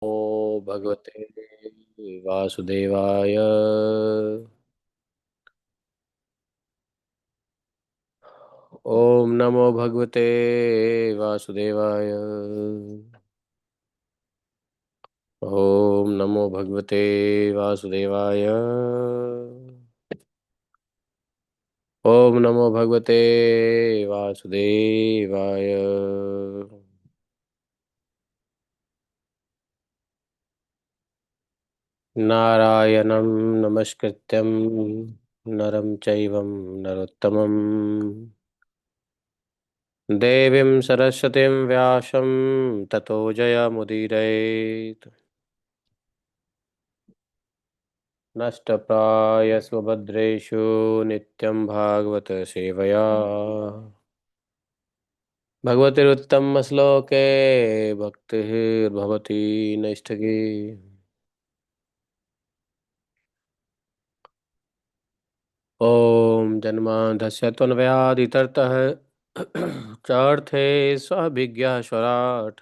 ओ भगवते वासुदेवाय। ओम नमो भगवते वासुदेवाय। ओम नमो भगवते वासुदेवाय। ओम नमो भगवते वासुदेवाय। नारायणं नमस्कृत्यं नरं चैवं नरोत्तमं देवीं सरस्वतीं व्यासं ततो जयमुदीरयेत्। नष्टप्रायस्वभद्रेषु नित्यं भागवत सेवया भगवतिरुत्तमश्लोके भक्तिर्भवति नैष्ठिकी। ॐ जन्मान्धस्य त्वन्वयादितरतः चार्थे स्वभिज्ञः स्वराट्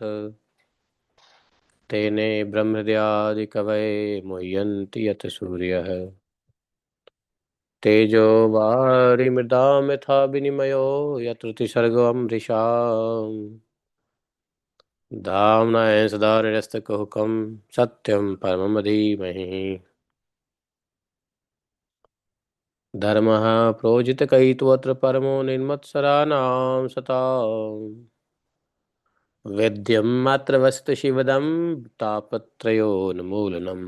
तेने ब्रह्मद्यादिकवये मुह्यन्ति यत् सूर्यः तेजो वारिमृदां यथा विनिमयो यत्र त्रिसर्गो मृषा धाम्ना सदा निरस्तकुहकं सत्यं परमं धीमहि। धर्मः प्रोजितकैतवत्र परमो निर्मत्सराणां सताम् वेद्यं मात्र वस्तु शिवदं तापत्रयोन्मूलनम्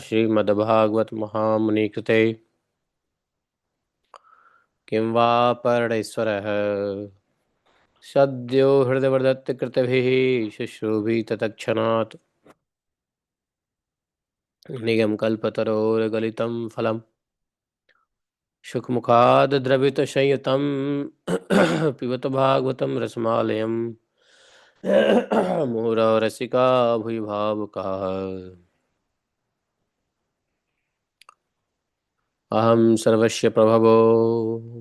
श्रीमद्भागवत महामुनि कृते किं वा परणेश्वरः सद्यो हृदयवर्धत् कृतभिः शुश्रूषिततत्क्षणात् निगमकल्पतरोर्गलितं फलं सुखमुखाद् द्रवितसंयुतं पिबत भागवतं रसमालयम् मुहुरः रसिका भुवि भावुकाः। अहं सर्वस्य प्रभवो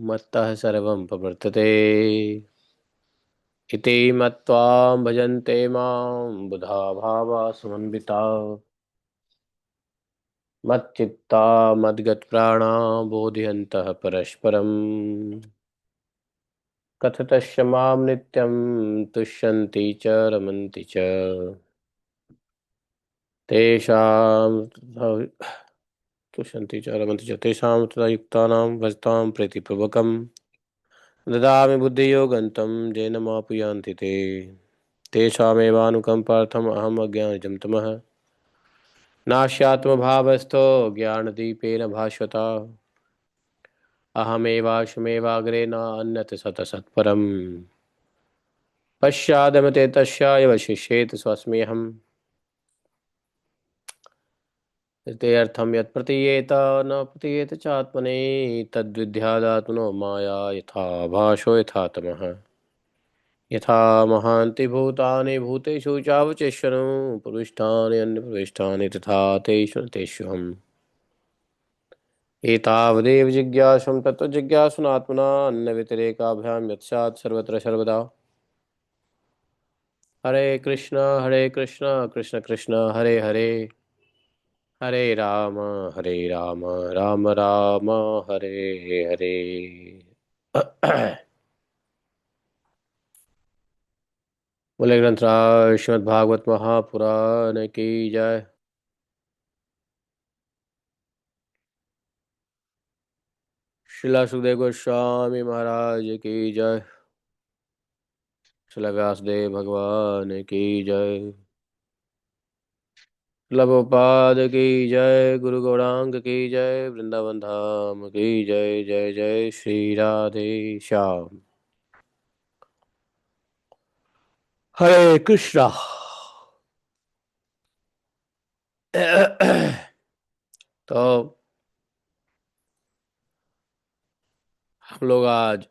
मत्तः सर्वं प्रवर्तते इति मत्वा भजन्ते मां बुधा भावा समन्विता मच्चित्ता मद्गतप्राणा बोधयन्तः परस्परं कथयन्तश्च मां नित्यं तुष्यन्ति च रमन्ति च तेषां तुष्यन्ति च रमन्ति च तेषां तथा युक्तानां भजतां प्रीतिपूर्वकं ददामि बुद्धियोगन्तं येन मापुयान्ति ते तेषामेवानुकम्पार्थम् अहम् अज्ञानजं तमः नास्यात्मभावस्थो ज्ञानदीपेन भास्वता अहमेवाश्वमेवाग्रे नान्यत् सतसत्परम् पश्चादमते तस्यावशिष्येत स्वस्म्यहम् ते अर्थं यत् प्रतीयेत न प्रतीयेत चात्मने तद्विद्यादात्मनो माया यथा भाषो यथा तमः यथा महान्ति भूतानि भूतेषु चावचेष्यनु प्रविष्टानि अन्यप्रविष्टानि तथा तेषु न तेष्वहम् एतावदेव जिज्ञासं तत्त्वजिज्ञासुनात्मना अन्यव्यतिरेकाभ्यां यत्स्यात् सर्वत्र सर्वदा। हरे कृष्ण कृष्ण कृष्ण हरे हरे हरे हरे राम राम राम हरे हरे। बोले ग्रंथराज श्रीमद् भागवत महापुराण की जय। श्रीला सुखदेव गोस्वामी महाराज की जय। श्रीला व्यासदेव भगवान की जय। श्रीला प्रभुपाद की जय। गुरु गौरांग की जय। वृंदावन धाम की जय। जय जय श्री राधे श्याम। हरे कृष्णा। तो हम लोग आज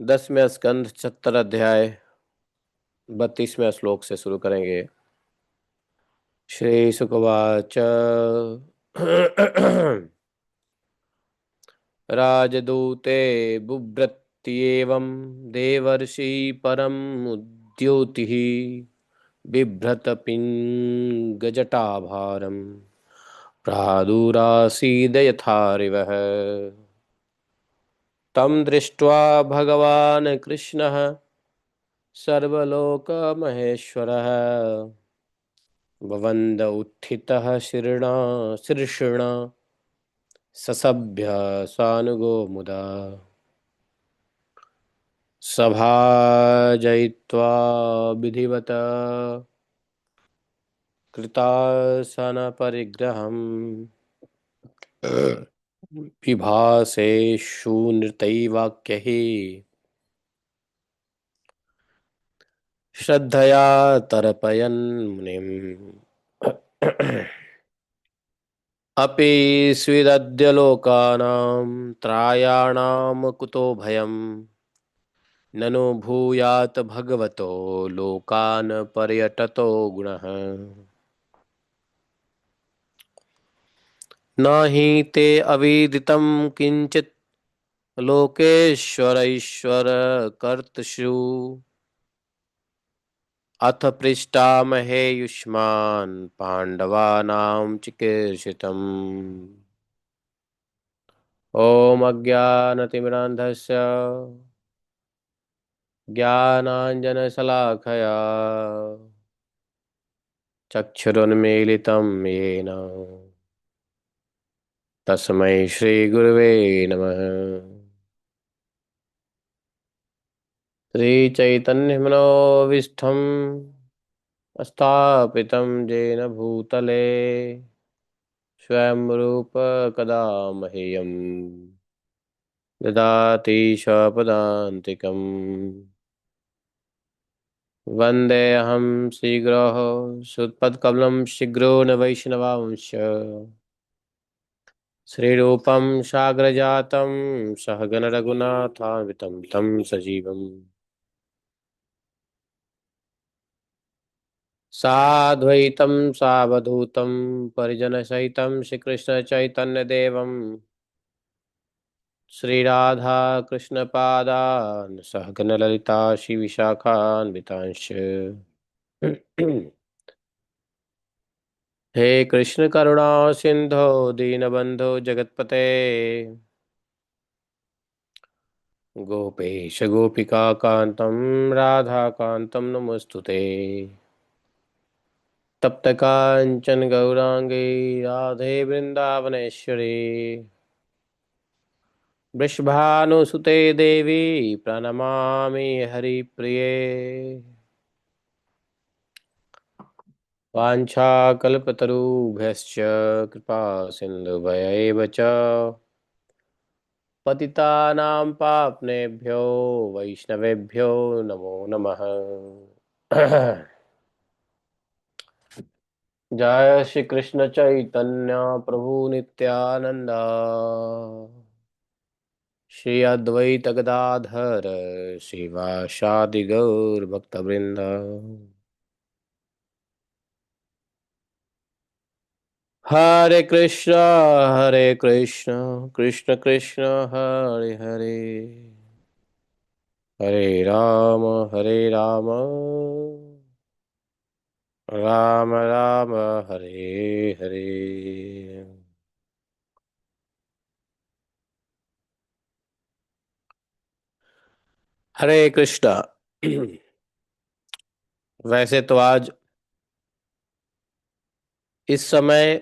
10वें स्कंध 76 अध्याय 32वें श्लोक से शुरू करेंगे। श्री सुकवाच राजदूते बुभ्रत्याम् इत्येवं देवर्षि परं द्योतिः बिभ्रत पिङ्गजटाभारम् प्रादुरासीद यथा रिवः। तं दृष्ट्वा भगवान् कृष्णः सर्वलोकमहेश्वरः ववन्द उत्थितः शीर्षणा ससभ्य सानुगो मुदा सभाजयित्वा विधिवत कृतासनपरिग्रहम् विभासेषु नृतैवाक्यैः श्रद्धया तर्पयन् मुनिम्। अपि स्विदद्य लोकानां त्रायाणां कुतो भयम् ननु भूयात् भगवतो लोकान् पर्यटतो गुणः। न हि ते अविदितं किंचित् लोकेश्वर ईश्वर कर्तृषु अथ पृष्ठामहे युष्मान् पाण्डवानां चिकीर्षितम्। ॐ अज्ञानतिमिरान्धस्य ज्ञानाञ्जनशलाखया चक्षुरुन्मीलितं येन तस्मै श्रीगुरवे नमः। श्रीचैतन्यमनोभीष्टं स्थापितं येन भूतले स्वयं रूप कदा मह्यं ददाति स्वपदान्तिकम्। वन्देऽहं शीघ्रः सुत्पत्कमलं शीघ्रो न वैष्णवांश श्रीरूपं साग्रजातं सहगण रघुनाथान्वितं तं सजीवम् साद्वैतं सावधूतं परिजनसहितं श्रीकृष्णचैतन्यदेवं श्रीराधा कृष्णपादान् सहगण ललिता श्रीविशाखान्वितांश्च। हे कृष्ण करुणा सिंधो दीनबंधो जगतपते गोपेश गोपिका कांतं राधा कांतं नमोस्तुते। तप्त कांचन गौरांगी राधे वृंदावनेश्वरी वृषभानुसुते देवी प्रणमामि हरिप्रिये। वाञ्छाकल्पतरुभ्यश्च कृपा सिन्धुभ्यैव च पतितानां पाप्नेभ्यो वैष्णवेभ्यो नमो नमः। जय श्री कृष्ण चैतन्य प्रभु नित्यानंद श्री अद्वैत गदाधर शिवासादि गौर भक्तवृंद। हरे कृष्ण कृष्ण कृष्ण हरे हरे हरे राम राम राम हरे हरे। हरे कृष्णा। वैसे तो आज इस समय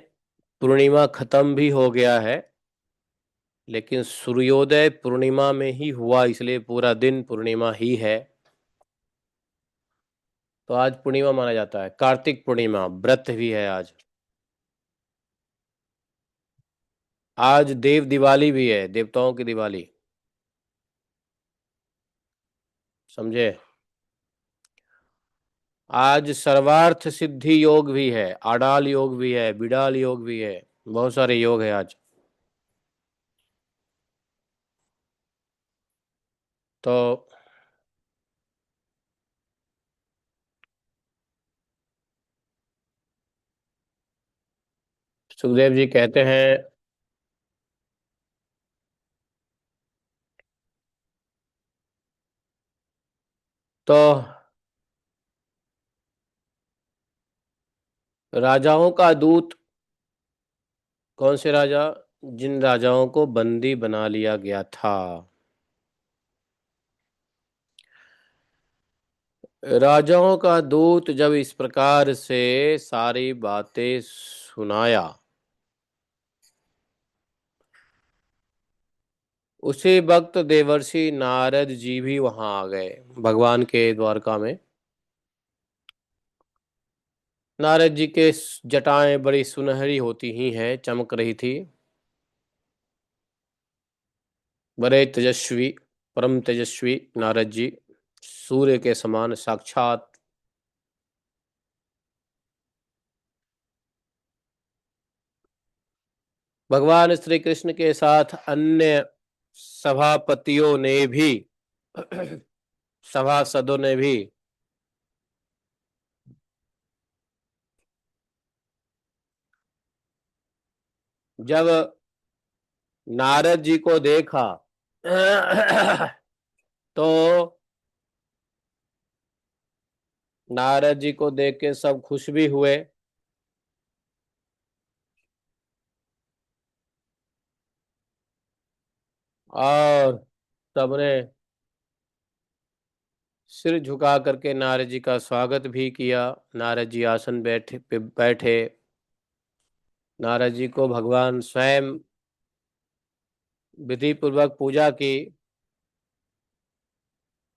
पूर्णिमा खत्म भी हो गया है, लेकिन सूर्योदय पूर्णिमा में ही हुआ, इसलिए पूरा दिन पूर्णिमा ही है। तो आज पूर्णिमा माना जाता है, कार्तिक पूर्णिमा, व्रत भी है आज। आज देव दिवाली भी है, देवताओं की दिवाली, समझे। आज सर्वार्थ सिद्धि योग भी है, आडाल योग भी है, बिडाल योग भी है, बहुत सारे योग है आज। तो सुखदेव जी कहते हैं, तो राजाओं का दूत कौन से राजा? जिन राजाओं को बंदी बना लिया गया था। राजाओं का दूत जब इस प्रकार से सारी बातें सुनाया, उसी वक्त देवर्षि नारद जी भी वहां आ गए भगवान के द्वारका में। नारद जी के जटाएं बड़ी सुनहरी होती ही हैं, चमक रही थी। बड़े तेजस्वी, परम तेजस्वी नारद जी, सूर्य के समान साक्षात। भगवान श्री कृष्ण के साथ अन्य सभापतियों ने भी सभासदों ने भी जब नारद जी को देखा तो नारद जी को देख के सब खुश भी हुए। और सबने सिर झुका करके नारद जी का स्वागत भी किया। नारद जी आसन बैठे पे बैठे। नारद जी को भगवान स्वयं विधि पूर्वक पूजा की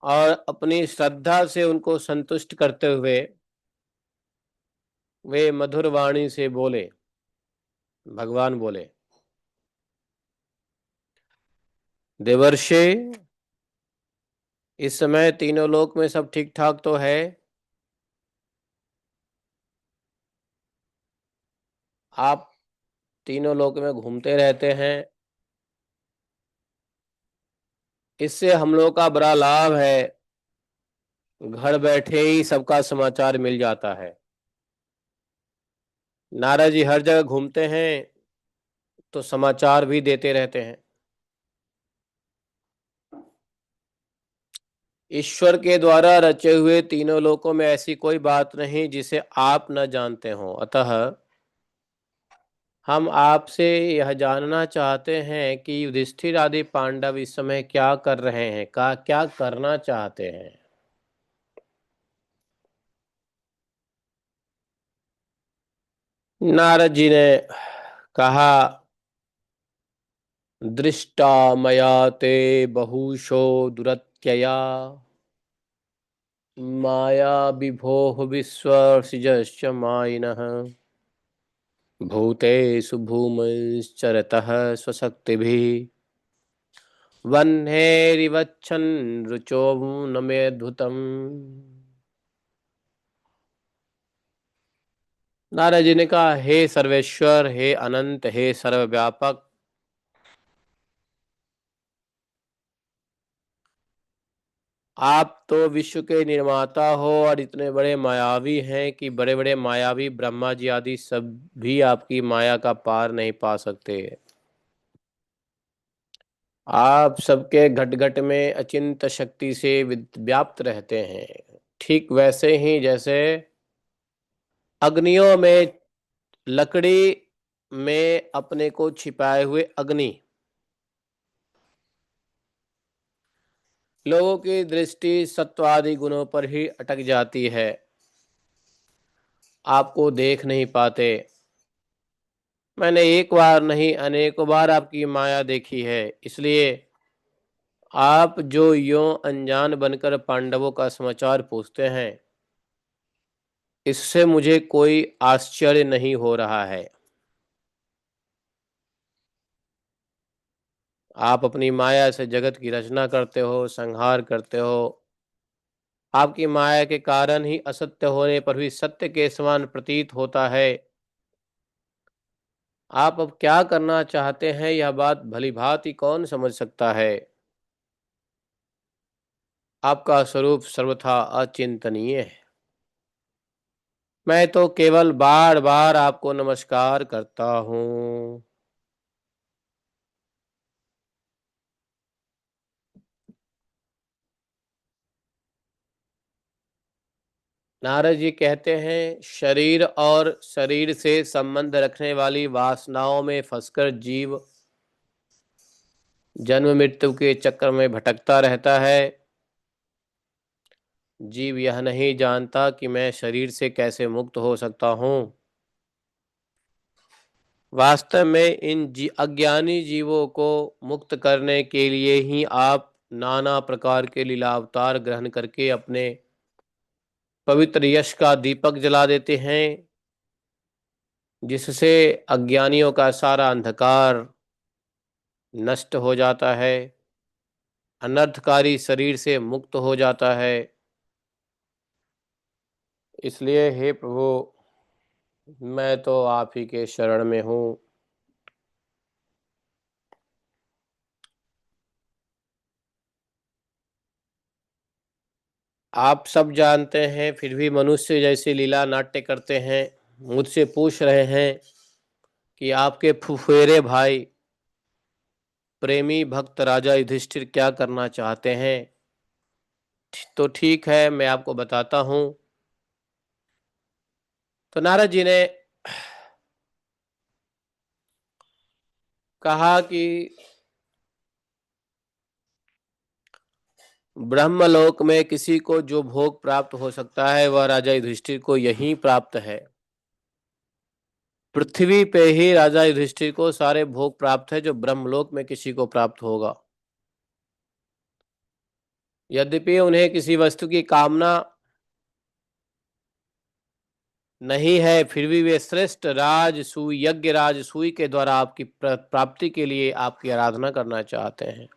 और अपनी श्रद्धा से उनको संतुष्ट करते हुए वे मधुर वाणी से बोले। भगवान बोले, देवर्षि, इस समय तीनों लोक में सब ठीक ठाक तो है? आप तीनों लोक में घूमते रहते हैं, इससे हम लोग का बड़ा लाभ है। घर बैठे ही सबका समाचार मिल जाता है। नारद जी हर जगह घूमते हैं तो समाचार भी देते रहते हैं। ईश्वर के द्वारा रचे हुए तीनों लोकों में ऐसी कोई बात नहीं जिसे आप न जानते हो। अतः हम आपसे यह जानना चाहते हैं कि युधिष्ठिर आदि पांडव इस समय क्या कर रहे हैं, का क्या करना चाहते हैं। नारद जी ने कहा, दृष्टा मया ते बहुशो दुरत्यया माया विभोः विश्वसिजश्च मायिनः भूतेषु भूमिश्चरतः स्वशक्तिभिः वह्नेरिवच्छन् रुचो न मेऽद्भुतम्। नारद जी ने कहा, हे सर्वेश्वर, हे अनंत, हे सर्वव्यापक, आप तो विश्व के निर्माता हो और इतने बड़े मायावी हैं कि बड़े बड़े मायावी ब्रह्मा जी आदि सब भी आपकी माया का पार नहीं पा सकते। आप सबके घट घट में अचिंत शक्ति से व्याप्त रहते हैं। ठीक वैसे ही जैसे अग्नियों में, लकड़ी में अपने को छिपाए हुए अग्नि, लोगों की दृष्टि सत्व आदि गुणों पर ही अटक जाती है, आपको देख नहीं पाते। मैंने एक बार नहीं अनेकों बार आपकी माया देखी है, इसलिए आप जो यों अनजान बनकर पांडवों का समाचार पूछते हैं, इससे मुझे कोई आश्चर्य नहीं हो रहा है। आप अपनी माया से जगत की रचना करते हो, संहार करते हो। आपकी माया के कारण ही असत्य होने पर भी सत्य के समान प्रतीत होता है। आप अब क्या करना चाहते हैं, यह बात भली भांति कौन समझ सकता है। आपका स्वरूप सर्वथा अचिंतनीय है। मैं तो केवल बार बार आपको नमस्कार करता हूँ। नारद जी कहते हैं, शरीर और शरीर से संबंध रखने वाली वासनाओं में फंसकर जीव जन्म मृत्यु के चक्र में भटकता रहता है। जीव यह नहीं जानता कि मैं शरीर से कैसे मुक्त हो सकता हूँ। वास्तव में इन अज्ञानी जीवों को मुक्त करने के लिए ही आप नाना प्रकार के लीला अवतार ग्रहण करके अपने पवित्र यश का दीपक जला देते हैं, जिससे अज्ञानियों का सारा अंधकार नष्ट हो जाता है, अनर्थकारी शरीर से मुक्त हो जाता है। इसलिए हे प्रभु, मैं तो आप ही के शरण में हूँ। आप सब जानते हैं, फिर भी मनुष्य जैसे लीला नाट्य करते हैं। मुझसे पूछ रहे हैं कि आपके फुफेरे भाई प्रेमी भक्त राजा युधिष्ठिर क्या करना चाहते हैं। तो ठीक है, मैं आपको बताता हूँ। तो नारद जी ने कहा कि ब्रह्मलोक में किसी को जो भोग प्राप्त हो सकता है वह राजा युधिष्ठिर को यही प्राप्त है। पृथ्वी पे ही राजा युधिष्ठिर को सारे भोग प्राप्त है जो ब्रह्मलोक में किसी को प्राप्त होगा। यद्यपि उन्हें किसी वस्तु की कामना नहीं है, फिर भी वे श्रेष्ठ राजसूय यज्ञ राजसूय के द्वारा आपकी प्राप्ति के लिए आपकी आराधना करना चाहते हैं।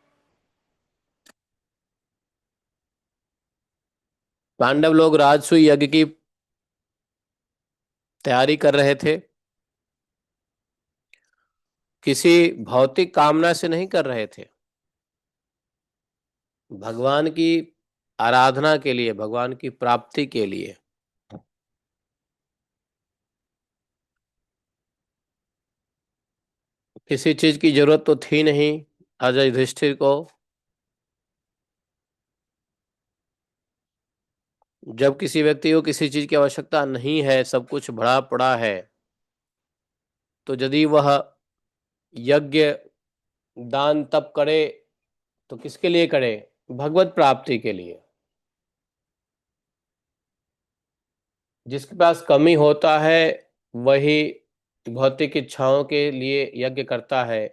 पांडव लोग राजसूय यज्ञ की तैयारी कर रहे थे, किसी भौतिक कामना से नहीं कर रहे थे, भगवान की आराधना के लिए, भगवान की प्राप्ति के लिए। किसी चीज की जरूरत तो थी नहीं राजा युधिष्ठिर को। जब किसी व्यक्ति को किसी चीज की आवश्यकता नहीं है, सब कुछ भरा पड़ा है, तो यदि वह यज्ञ दान तप करे तो किसके लिए करे? भगवत प्राप्ति के लिए। जिसके पास कमी होता है वही भौतिक इच्छाओं के लिए यज्ञ करता है।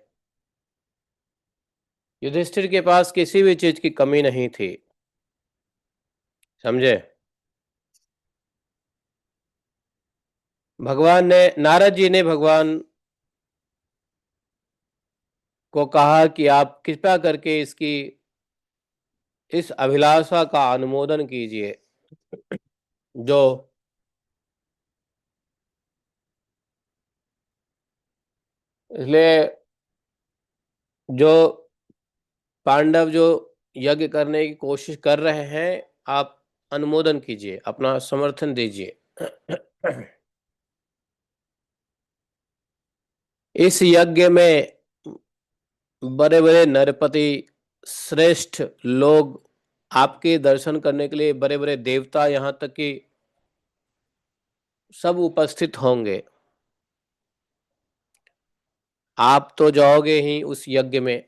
युधिष्ठिर के पास किसी भी चीज की कमी नहीं थी, समझे? भगवान ने, नारद जी ने भगवान को कहा कि आप कृपया करके इसकी, इस अभिलाषा का अनुमोदन कीजिए, जो इसलिए जो पांडव जो यज्ञ करने की कोशिश कर रहे हैं, आप अनुमोदन कीजिए, अपना समर्थन दीजिए। इस यज्ञ में बड़े बड़े नरपति, श्रेष्ठ लोग आपके दर्शन करने के लिए, बड़े बड़े देवता, यहाँ तक कि सब उपस्थित होंगे। आप तो जाओगे ही उस यज्ञ में,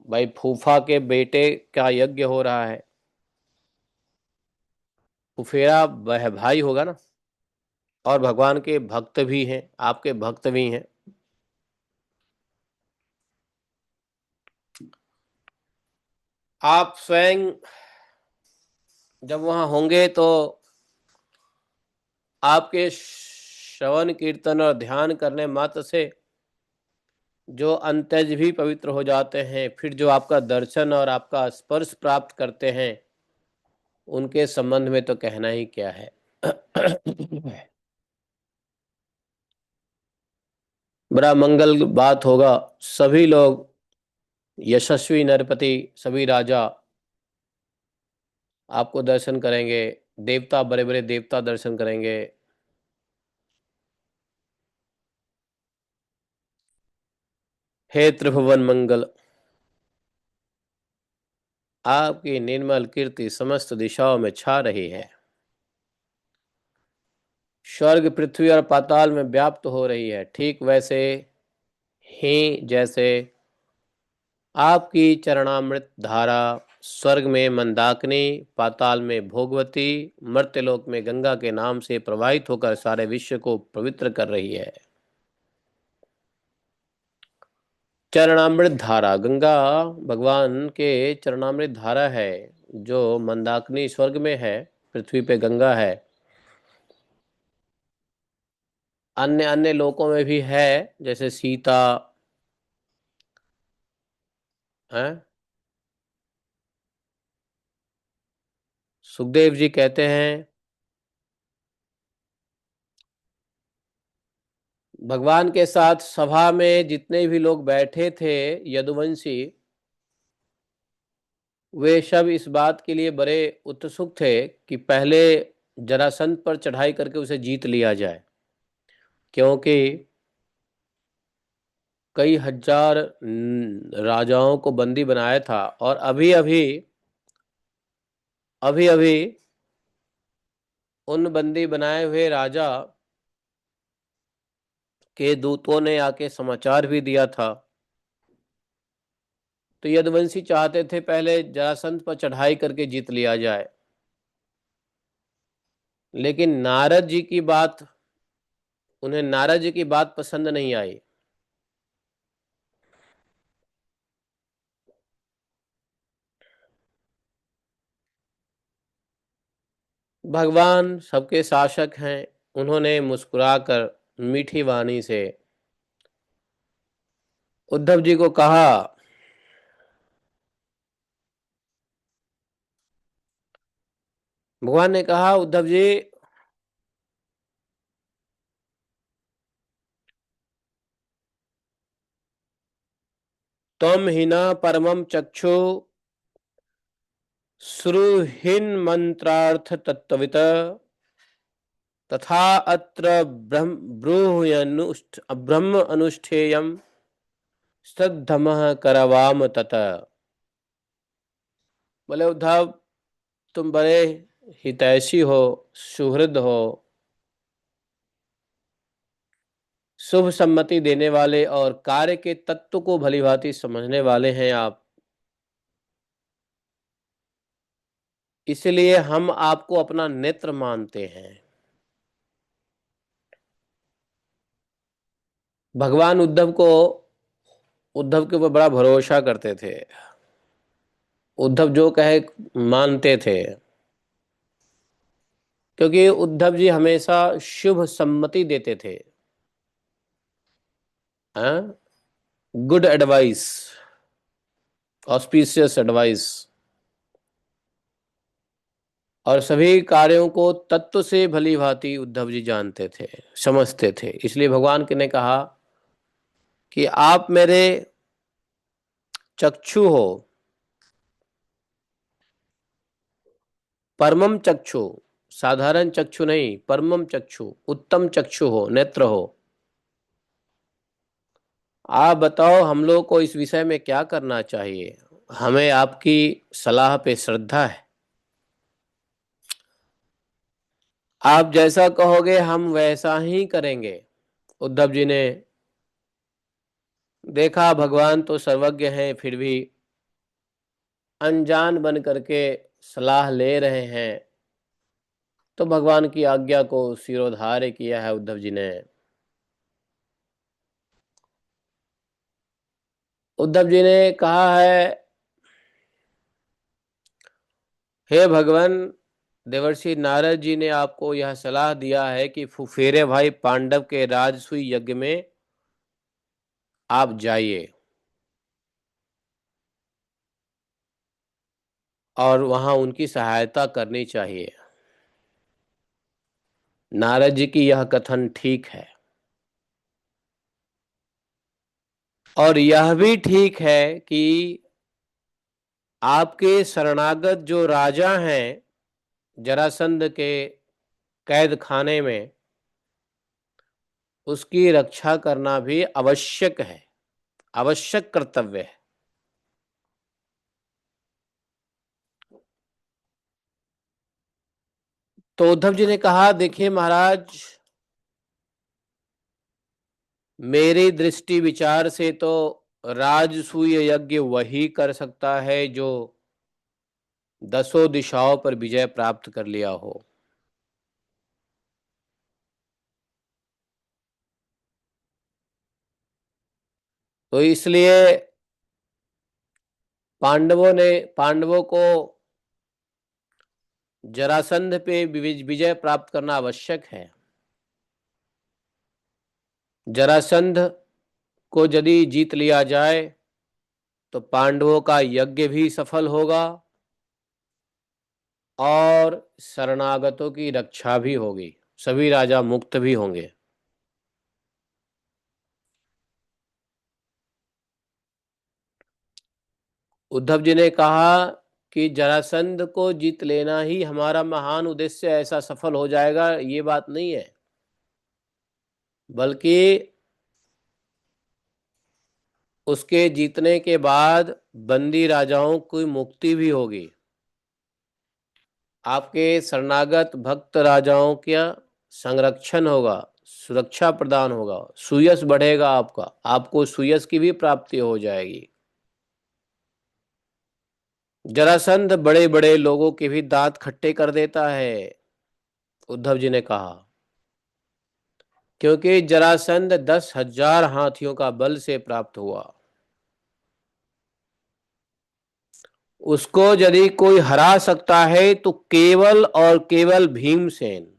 भाई फूफा के बेटे का यज्ञ हो रहा है, फुफेरा वह भाई होगा ना, और भगवान के भक्त भी हैं, आपके भक्त भी हैं। आप स्वयं जब वहां होंगे तो आपके श्रवण कीर्तन और ध्यान करने मात्र से जो अंतज भी पवित्र हो जाते हैं, फिर जो आपका दर्शन और आपका स्पर्श प्राप्त करते हैं, उनके संबंध में तो कहना ही क्या है। बड़ा मंगल बात होगा। सभी लोग, यशस्वी नरपति, सभी राजा आपको दर्शन करेंगे, देवता, बड़े बड़े देवता दर्शन करेंगे। हे त्रिभुवन मंगल, आपकी निर्मल कीर्ति समस्त दिशाओं में छा रही है। स्वर्ग, पृथ्वी और पाताल में व्याप्त हो रही है, ठीक वैसे ही जैसे आपकी चरणामृत धारा स्वर्ग में मंदाकिनी, पाताल में भोगवती, मर्त्यलोक में गंगा के नाम से प्रवाहित होकर सारे विश्व को पवित्र कर रही है। चरणामृत धारा, गंगा भगवान के चरणामृत धारा है, जो मंदाकिनी स्वर्ग में है, पृथ्वी पे गंगा है, अन्य अन्य लोकों में भी है, जैसे सीता है। सुखदेव जी कहते हैं भगवान के साथ सभा में जितने भी लोग बैठे थे यदुवंशी, वे सब इस बात के लिए बड़े उत्सुक थे कि पहले जरासंध पर चढ़ाई करके उसे जीत लिया जाए, क्योंकि कई हजार राजाओं को बंदी बनाया था, और अभी अभी उन बंदी बनाए हुए राजा के दूतों ने आके समाचार भी दिया था। तो यदुवंशी चाहते थे पहले जरासंध पर चढ़ाई करके जीत लिया जाए, लेकिन नारद जी की बात, उन्हें नारद जी की बात पसंद नहीं आई। भगवान सबके शासक हैं, उन्होंने मुस्कुराकर मीठी वाणी से उद्धव जी को कहा, भगवान ने कहा उद्धव जी, त्वम हिना परमम चक्षु श्रुहिन मंत्रार्थ तत्वित तथा अत्र ब्रह्म अनुष्ठेयम श्रद्धमः करवाम तत। बोले उद्धव, तुम बड़े हितैषी हो, सुहृद हो, शुभ सम्मति देने वाले और कार्य के तत्व को भलीभांति समझने वाले हैं आप, इसलिए हम आपको अपना नेत्र मानते हैं। भगवान उद्धव के ऊपर बड़ा भरोसा करते थे, उद्धव जो कहे मानते थे, क्योंकि उद्धव जी हमेशा शुभ सम्मति देते थे, गुड एडवाइस, ऑस्पिशियस एडवाइस, और सभी कार्यों को तत्व से भली भांति उद्धव जी जानते थे, समझते थे। इसलिए भगवान ने कहा कि आप मेरे चक्षु हो, परमम चक्षु, साधारण चक्षु नहीं, परमम चक्षु, उत्तम चक्षु हो, नेत्र हो। आप बताओ हम लोग को इस विषय में क्या करना चाहिए? हमें आपकी सलाह पे श्रद्धा है, आप जैसा कहोगे हम वैसा ही करेंगे। उद्धव जी ने देखा भगवान तो सर्वज्ञ हैं, फिर भी अनजान बन करके सलाह ले रहे हैं, तो भगवान की आज्ञा को शिरोधार्य किया है उद्धव जी ने। उद्धव जी ने कहा है, हे भगवान, देवर्षि नारद जी ने आपको यह सलाह दिया है कि फुफेरे भाई पांडव के राजसूय यज्ञ में आप जाइए और वहां उनकी सहायता करनी चाहिए। नारद जी की यह कथन ठीक है, और यह भी ठीक है कि आपके शरणागत जो राजा हैं जरासंध के कैद खाने में, उसकी रक्षा करना भी आवश्यक है, आवश्यक कर्तव्य है। तो उद्धव जी ने कहा, देखिए महाराज, मेरी दृष्टि विचार से तो राजसूय यज्ञ वही कर सकता है जो दसों दिशाओं पर विजय प्राप्त कर लिया हो। तो इसलिए पांडवों को जरासंध पे विजय प्राप्त करना आवश्यक है। जरासंध को यदि जीत लिया जाए तो पांडवों का यज्ञ भी सफल होगा और शरणागतों की रक्षा भी होगी, सभी राजा मुक्त भी होंगे। उद्धव जी ने कहा कि जरासंध को जीत लेना ही हमारा महान उद्देश्य, ऐसा सफल हो जाएगा ये बात नहीं है, बल्कि उसके जीतने के बाद बंदी राजाओं की मुक्ति भी होगी। आपके शरणागत भक्त राजाओं का संरक्षण होगा, सुरक्षा प्रदान होगा, सुयश बढ़ेगा, आपको सुयश की भी प्राप्ति हो जाएगी। जरासंध बड़े बड़े लोगों के भी दांत खट्टे कर देता है, उद्धव जी ने कहा, क्योंकि जरासंध 10,000 हाथियों का बल से प्राप्त हुआ। उसको यदि कोई हरा सकता है तो केवल और केवल भीमसेन,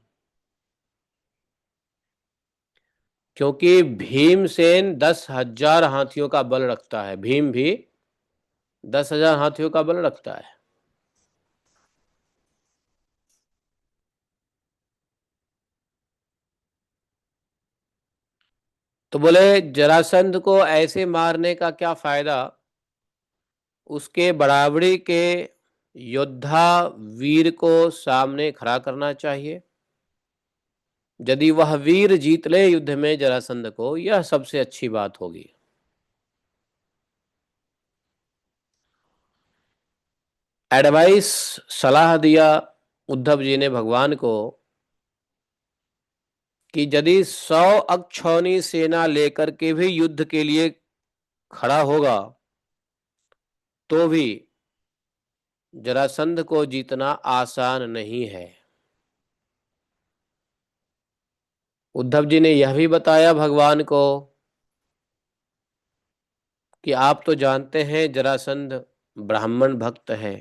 क्योंकि भीमसेन 10,000 हाथियों का बल रखता है, भीम भी 10,000 हाथियों का बल रखता है। तो बोले जरासंध को ऐसे मारने का क्या फायदा, उसके बराबरी के योद्धा वीर को सामने खड़ा करना चाहिए। यदि वह वीर जीत ले युद्ध में जरासंध को, यह सबसे अच्छी बात होगी। एडवाइस, सलाह दिया उद्धव जी ने भगवान को कि यदि 100 अक्षौणी सेना लेकर के भी युद्ध के लिए खड़ा होगा तो भी जरासंध को जीतना आसान नहीं है। उद्धव जी ने यह भी बताया भगवान को कि आप तो जानते हैं जरासंध ब्राह्मण भक्त है,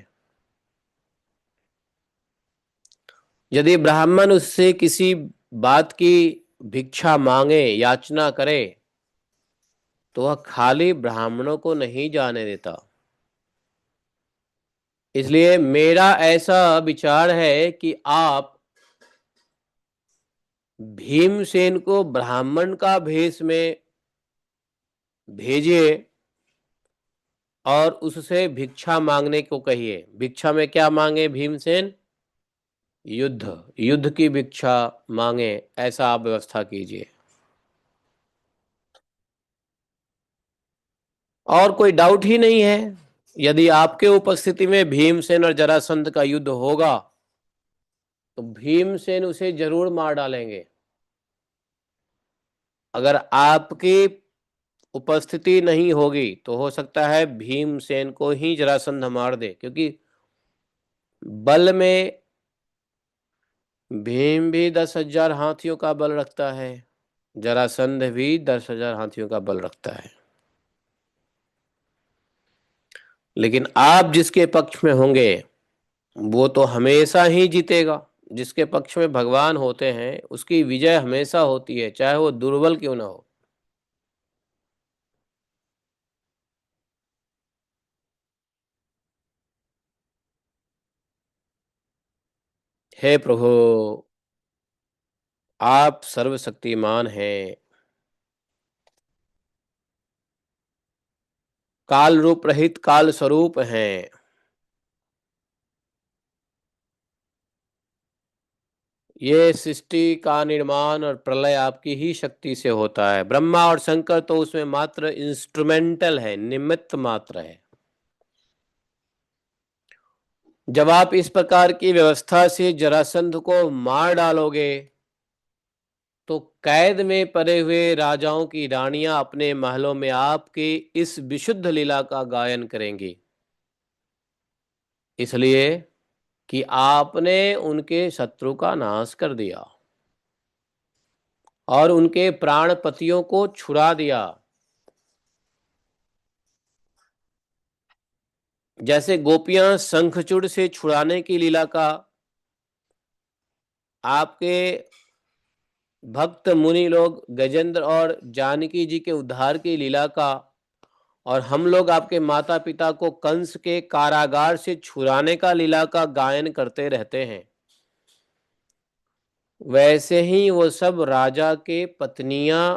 यदि ब्राह्मण उससे किसी बात की भिक्षा मांगे, याचना करे, तो वह खाली ब्राह्मणों को नहीं जाने देता। इसलिए मेरा ऐसा विचार है कि आप भीमसेन को ब्राह्मण का भेष में भेजिए और उससे भिक्षा मांगने को कहिए। भिक्षा में क्या मांगे भीमसेन? युद्ध, युद्ध की भिक्षा मांगे, ऐसा आप व्यवस्था कीजिए। और कोई डाउट ही नहीं है, यदि आपके उपस्थिति में भीमसेन और जरासंध का युद्ध होगा तो भीमसेन उसे जरूर मार डालेंगे। अगर आपकी उपस्थिति नहीं होगी तो हो सकता है भीमसेन को ही जरासंध मार दे, क्योंकि बल में भीम भी 10,000 हाथियों का बल रखता है, जरासंध भी 10,000 हाथियों का बल रखता है। लेकिन आप जिसके पक्ष में होंगे वो तो हमेशा ही जीतेगा। जिसके पक्ष में भगवान होते हैं उसकी विजय हमेशा होती है, चाहे वो दुर्बल क्यों ना हो। हे प्रभु, आप सर्वशक्तिमान हैं, काल रूप रहित काल स्वरूप हैं। ये सृष्टि का निर्माण और प्रलय आपकी ही शक्ति से होता है। ब्रह्मा और शंकर तो उसमें मात्र इंस्ट्रूमेंटल है, निमित्त मात्र है। जब आप इस प्रकार की व्यवस्था से जरासंध को मार डालोगे तो कैद में पड़े हुए राजाओं की रानियां अपने महलों में आपके इस विशुद्ध लीला का गायन करेंगी, इसलिए कि आपने उनके शत्रु का नाश कर दिया और उनके प्राण पतियों को छुड़ा दिया। जैसे गोपियां शंखचूड़ से छुड़ाने की लीला का, आपके भक्त मुनि लोग गजेंद्र और जानकी जी के उद्धार की लीला का, और हम लोग आपके माता पिता को कंस के कारागार से छुड़ाने का लीला का गायन करते रहते हैं, वैसे ही वो सब राजा के पत्नियां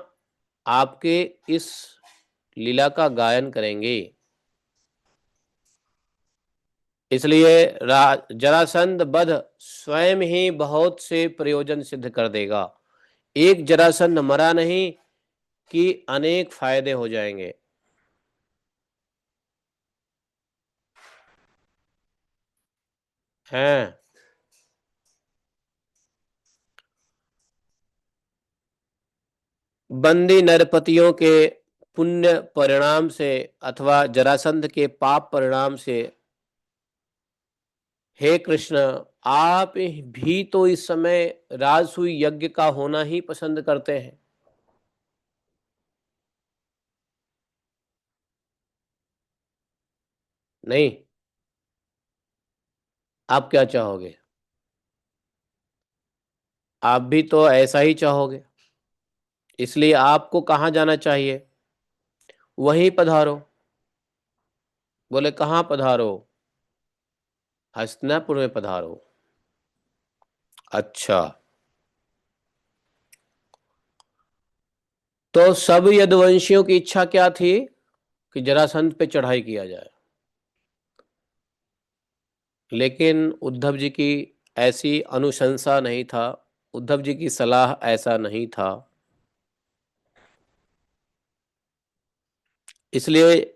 आपके इस लीला का गायन करेंगे। इसलिए जरासंध वध स्वयं ही बहुत से प्रयोजन सिद्ध कर देगा। एक जरासंध मरा नहीं कि अनेक फायदे हो जाएंगे। हैं बंदी नरपतियों के पुण्य परिणाम से अथवा जरासंध के पाप परिणाम से, हे कृष्ण, आप भी तो इस समय राजसूय यज्ञ का होना ही पसंद करते हैं। नहीं, आप क्या चाहोगे? आप भी तो ऐसा ही चाहोगे, इसलिए आपको कहाँ जाना चाहिए? वहीं पधारो। बोले कहाँ पधारो? हस्तिनापुर में पधारो। अच्छा, तो सब यदुवंशियों की इच्छा क्या थी? कि जरासंध पे चढ़ाई किया जाए। लेकिन उद्धव जी की ऐसी अनुशंसा नहीं था, उद्धव जी की सलाह ऐसा नहीं था। इसलिए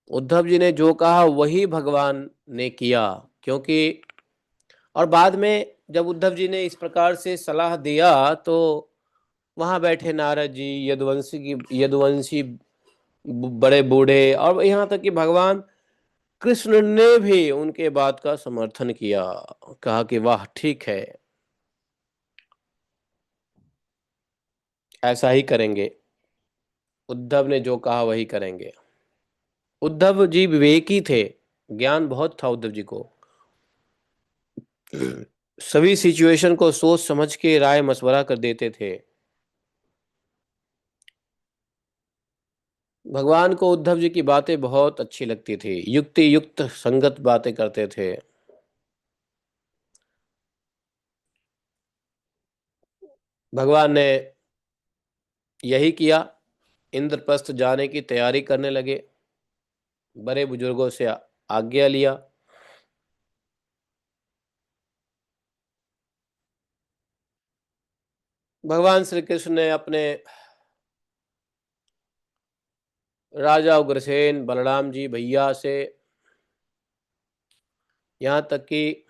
उद्धव जी ने जो कहा वही भगवान ने किया। क्योंकि और बाद में जब उद्धव जी ने इस प्रकार से सलाह दिया तो वहां बैठे नारद जी, यदुवंशी बड़े बूढ़े, और यहाँ तक कि भगवान कृष्ण ने भी उनके बात का समर्थन किया, कहा कि वाह ठीक है, ऐसा ही करेंगे। उद्धव ने जो कहा वही करेंगे। उद्धव जी विवेकी थे, ज्ञान बहुत था उद्धव जी को। सभी सिचुएशन को सोच समझ के राय मशवरा कर देते थे। भगवान को उद्धव जी की बातें बहुत अच्छी लगती थी, युक्ति युक्त संगत बातें करते थे। भगवान ने यही किया, इंद्रप्रस्थ जाने की तैयारी करने लगे, बड़े बुजुर्गों से आज्ञा लिया। भगवान श्री कृष्ण ने अपने राजा उग्रसेन, बलराम जी भैया से, यहाँ तक कि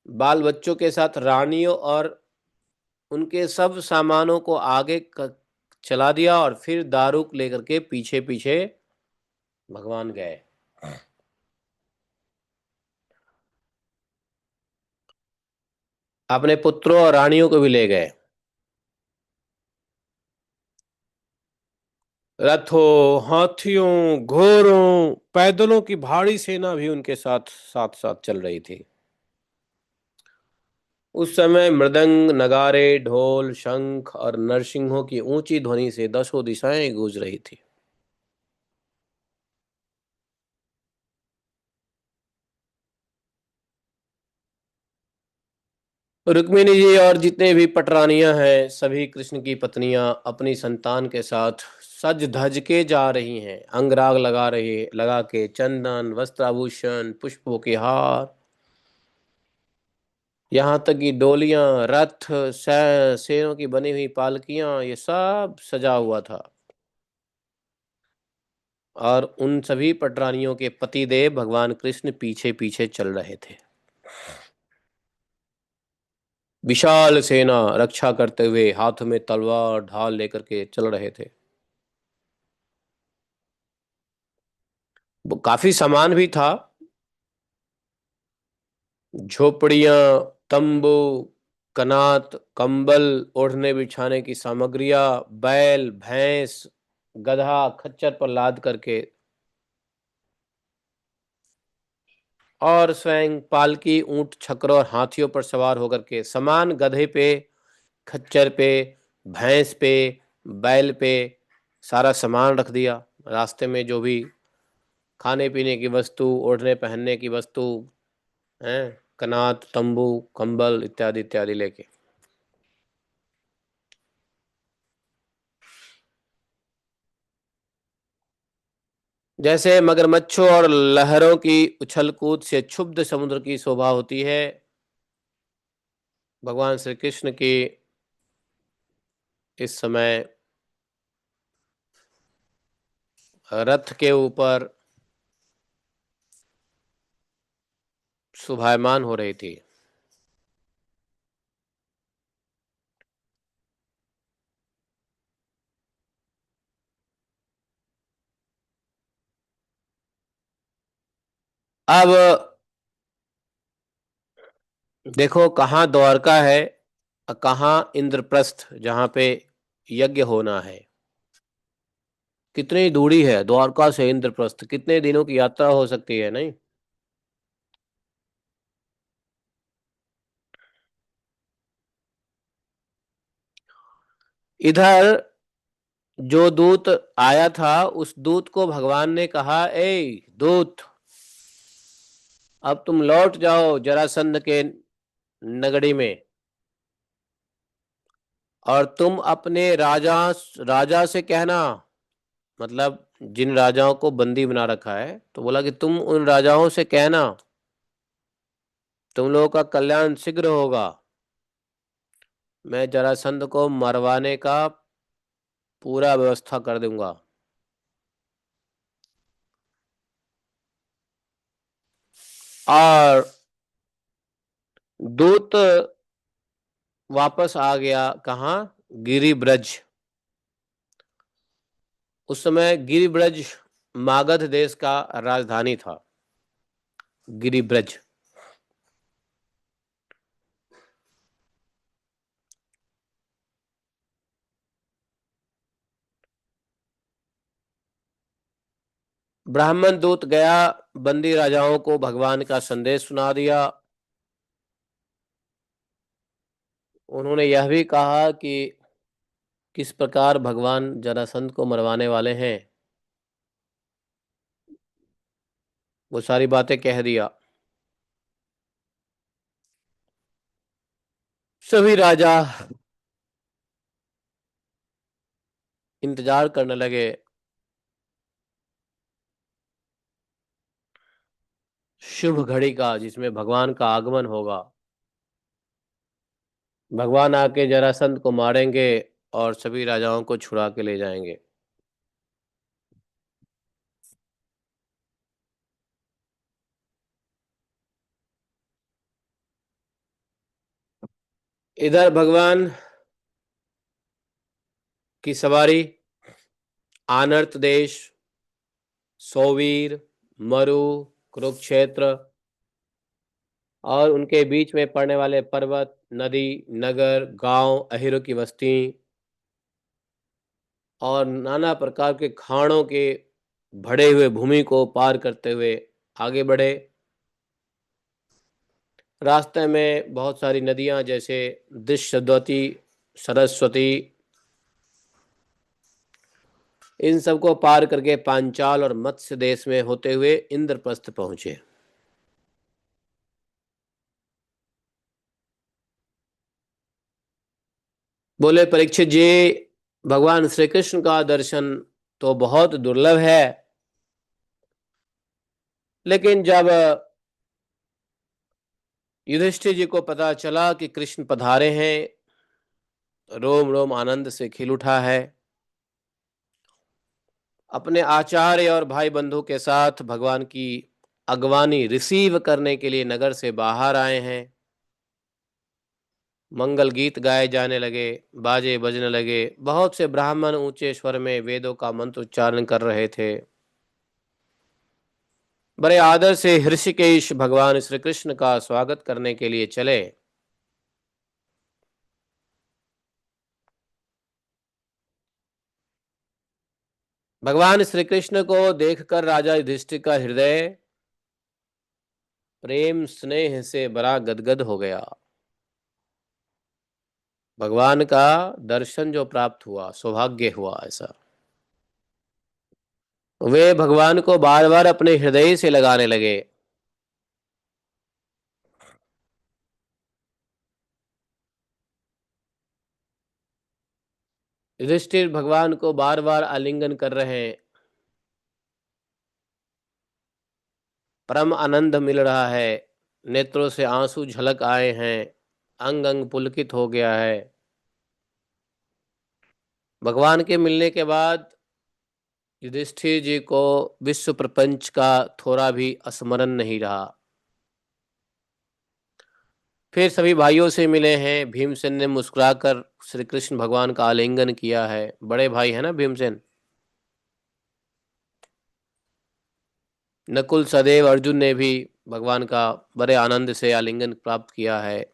बाल बच्चों के साथ रानियों और उनके सब सामानों को आगे चला दिया, और फिर दारूक लेकर के पीछे पीछे भगवान गए। अपने पुत्रों और रानियों को भी ले गए। रथों, हाथियों, घोड़ों, पैदलों की भारी सेना भी उनके साथ साथ साथ चल रही थी। उस समय मृदंग, नगारे, ढोल, शंख और नरसिंहों की ऊंची ध्वनि से दसों दिशाएं गूंज रही थी। रुक्मिणी जी और जितने भी पटरानियां हैं, सभी कृष्ण की पत्नियां अपनी संतान के साथ सज धज के जा रही हैं, अंगराग लगा के, चंदन, वस्त्राभूषण, पुष्पों के हार, यहाँ तक कि डोलियां, रथ, शेरों की बनी हुई पालकियां, ये सब सजा हुआ था। और उन सभी पटरानियों के पतिदेव भगवान कृष्ण पीछे पीछे चल रहे थे। विशाल सेना रक्षा करते हुए हाथ में तलवार ढाल लेकर के चल रहे थे। वो काफी सामान भी था, झोपड़ियां, तंबू, कनात, कंबल, ओढ़ने बिछाने की सामग्रियां, बैल, भैंस, गधा खच्चर पर लाद करके, और स्वयं पालकी, ऊंट, छकरों और हाथियों पर सवार होकर के सामान गधे पे, खच्चर पे, भैंस पे, बैल पे सारा सामान रख दिया। रास्ते में जो भी खाने पीने की वस्तु, ओढ़ने पहनने की वस्तु हैं, कनात, तंबू, कंबल इत्यादि इत्यादि लेके। जैसे मगरमच्छों और लहरों की उछल कूद से क्षुब्ध समुद्र की शोभा होती है, भगवान श्री कृष्ण की इस समय रथ के ऊपर शोभायमान हो रही थी। अब देखो कहाँ द्वारका है और कहाँ इंद्रप्रस्थ जहाँ पे यज्ञ होना है। कितनी दूरी है द्वारका से इंद्रप्रस्थ, कितने दिनों की यात्रा हो सकती है, नहीं? इधर जो दूत आया था उस दूत को भगवान ने कहा, ए दूत, अब तुम लौट जाओ जरासंध के नगरी में, और तुम अपने राजा राजा से कहना, मतलब जिन राजाओं को बंदी बना रखा है, तो बोला कि तुम उन राजाओं से कहना तुम लोगों का कल्याण शीघ्र होगा, मैं जरासंध को मरवाने का पूरा व्यवस्था कर दूंगा। और दूत वापस आ गया कहाँ? गिरिब्रज। उस समय गिरिब्रज मागध देश का राजधानी था, गिरिब्रज। ब्राह्मण दूत गया, बंदी राजाओं को भगवान का संदेश सुना दिया। उन्होंने यह भी कहा कि किस प्रकार भगवान जरासंध को मरवाने वाले हैं, वो सारी बातें कह दिया। सभी राजा इंतजार करने लगे शुभ घड़ी का जिसमें भगवान का आगमन होगा, भगवान आके जरासंध को मारेंगे और सभी राजाओं को छुड़ा के ले जाएंगे। इधर भगवान की सवारी आनर्त देश, सौवीर, मरु, कुरुक्षेत्र और उनके बीच में पड़ने वाले पर्वत, नदी, नगर, गांव, अहिरों की बस्ती और नाना प्रकार के खानों के भरे हुए भूमि को पार करते हुए आगे बढ़े। रास्ते में बहुत सारी नदियां जैसे दृश्यवती, सरस्वती, इन सबको पार करके पांचाल और मत्स्य देश में होते हुए इंद्रप्रस्थ पहुंचे। बोले परीक्षित जी, भगवान श्री कृष्ण का दर्शन तो बहुत दुर्लभ है, लेकिन जब युधिष्ठिर जी को पता चला कि कृष्ण पधारे हैं, रोम रोम आनंद से खिल उठा है। अपने आचार्य और भाई बंधु के साथ भगवान की अगवानी रिसीव करने के लिए नगर से बाहर आए हैं। मंगल गीत गाए जाने लगे, बाजे बजने लगे। बहुत से ब्राह्मण ऊंचे स्वर में वेदों का मंत्र उच्चारण कर रहे थे। बड़े आदर से ऋषिकेश भगवान श्री कृष्ण का स्वागत करने के लिए चले। भगवान श्री कृष्ण को देखकर राजा युधिष्ठिर का हृदय प्रेम स्नेह से बड़ा गदगद हो गया। भगवान का दर्शन जो प्राप्त हुआ, सौभाग्य हुआ ऐसा। वे भगवान को बार बार अपने हृदय से लगाने लगे। युधिष्ठिर भगवान को बार बार आलिंगन कर रहे हैं। परम आनंद मिल रहा है, नेत्रों से आंसू झलक आए हैं, अंग अंग पुलकित हो गया है। भगवान के मिलने के बाद युधिष्ठिर जी को विश्व प्रपंच का थोड़ा भी स्मरण नहीं रहा। फिर सभी भाइयों से मिले हैं। भीमसेन ने मुस्कुराकर श्री कृष्ण भगवान का आलिंगन किया है। बड़े भाई है ना भीमसेन। नकुल सदेव अर्जुन ने भी भगवान का बड़े आनंद से आलिंगन प्राप्त किया है।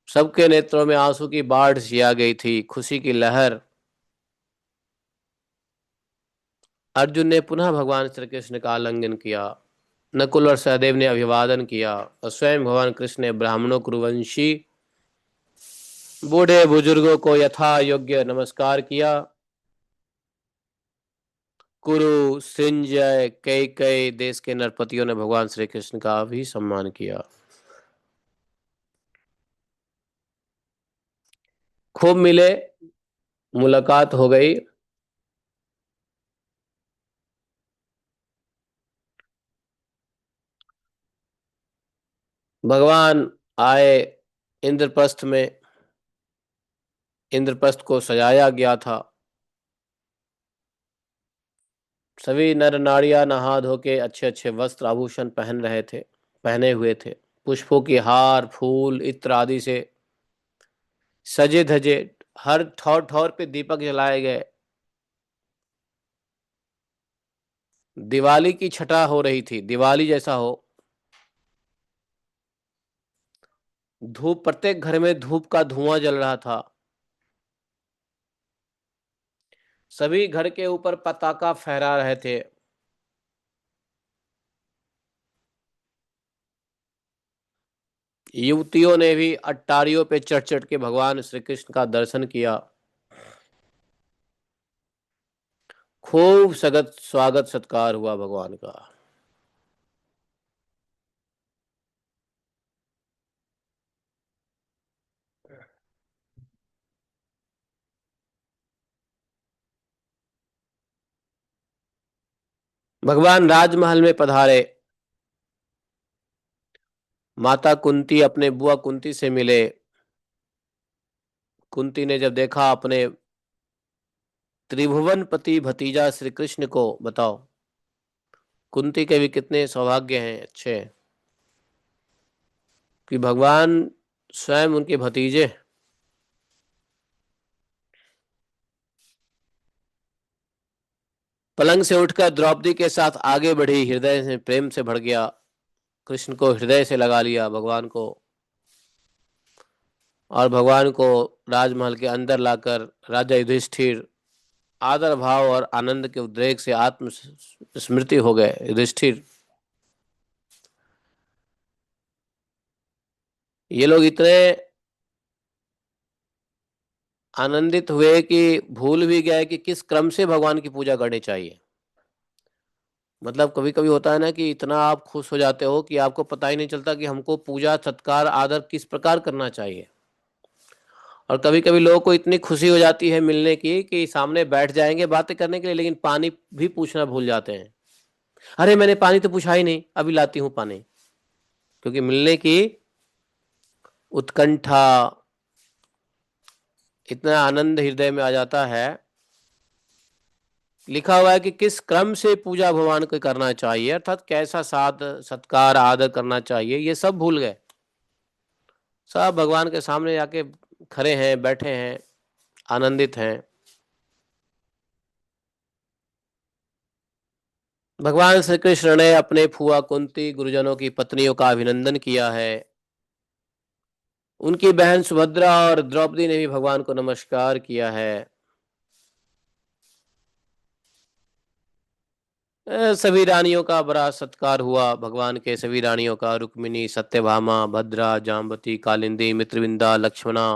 सबके नेत्रों में आंसू की बाढ़ छिया गई थी, खुशी की लहर। अर्जुन ने पुनः भगवान श्री कृष्ण का आलिंगन किया। नकुल और सहदेव ने अभिवादन किया और स्वयं भगवान कृष्ण ने ब्राह्मणों कुरुवंशी बूढ़े बुजुर्गों को यथा योग्य नमस्कार किया। कुरु, सिंजय, कई कई देश के नरपतियों ने भगवान श्री कृष्ण का भी सम्मान किया। खूब मिले, मुलाकात हो गई। भगवान आए इंद्रप्रस्थ में। इंद्रप्रस्थ को सजाया गया था। सभी नर नारियां नहा धो के अच्छे अच्छे वस्त्र आभूषण पहन रहे थे, पहने हुए थे। पुष्पों के हार, फूल, इत्र आदि से सजे धजे। हर ठौर ठौर पे दीपक जलाए गए। दिवाली की छटा हो रही थी, दिवाली जैसा हो। धूप, प्रत्येक घर में धूप का धुआं जल रहा था। सभी घर के ऊपर पताका फहरा रहे थे। युवतियों ने भी अट्टारियों पे चढ़ चढ़ के भगवान श्री कृष्ण का दर्शन किया। खूब सगत स्वागत सत्कार हुआ भगवान का। भगवान राजमहल में पधारे। माता कुंती अपने बुआ कुंती से मिले। कुंती ने जब देखा अपने त्रिभुवनपति भतीजा श्री कृष्ण को, बताओ कुंती के भी कितने सौभाग्य हैं, अच्छे हैं कि भगवान स्वयं उनके भतीजे। पलंग से उठकर द्रौपदी के साथ आगे बढ़ी, हृदय से प्रेम से भर गया। कृष्ण को हृदय से लगा लिया भगवान को, और भगवान को राजमहल के अंदर लाकर राजा युधिष्ठिर आदर भाव और आनंद के उद्रेक से आत्म स्मृति हो गए। युधिष्ठिर, ये लोग इतने आनंदित हुए कि भूल भी गए कि किस क्रम से भगवान की पूजा करनी चाहिए। मतलब कभी कभी होता है ना कि इतना आप खुश हो जाते हो कि आपको पता ही नहीं चलता कि हमको पूजा सत्कार आदर किस प्रकार करना चाहिए। और कभी कभी लोगों को इतनी खुशी हो जाती है मिलने की कि सामने बैठ जाएंगे बातें करने के लिए, लेकिन पानी भी पूछना भूल जाते हैं। अरे मैंने पानी तो पूछा ही नहीं, अभी लाती हूँ पानी। क्योंकि मिलने की उत्कंठा, इतना आनंद हृदय में आ जाता है। लिखा हुआ है कि किस क्रम से पूजा भगवान को करना चाहिए, अर्थात कैसा साद सत्कार आदर करना चाहिए, ये सब भूल गए। सब भगवान के सामने जाके खड़े हैं, बैठे हैं, आनंदित हैं। भगवान श्री कृष्ण ने अपने फुआ कुंती, गुरुजनों की पत्नियों का अभिनंदन किया है। उनकी बहन सुभद्रा और द्रौपदी ने भी भगवान को नमस्कार किया है। सभी रानियों का बड़ा सत्कार हुआ। भगवान के सभी रानियों का, रुक्मिणी, सत्यभामा, भद्रा, जाम्बती, कालिंदी, मित्रविंदा, लक्ष्मणा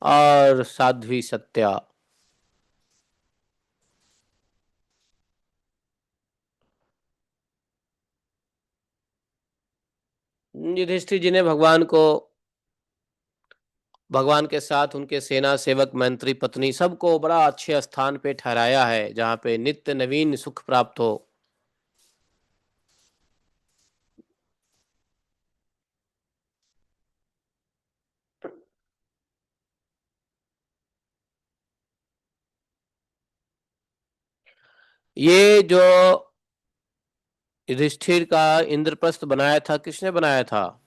और साध्वी सत्या। युधिष्ठिर जी ने भगवान के साथ उनके सेना सेवक, मंत्री, पत्नी सबको बड़ा अच्छे स्थान पे ठहराया है, जहाँ पे नित्य नवीन सुख प्राप्त हो। ये जो युधिष्ठिर का इंद्रप्रस्थ बनाया था, किसने बनाया था?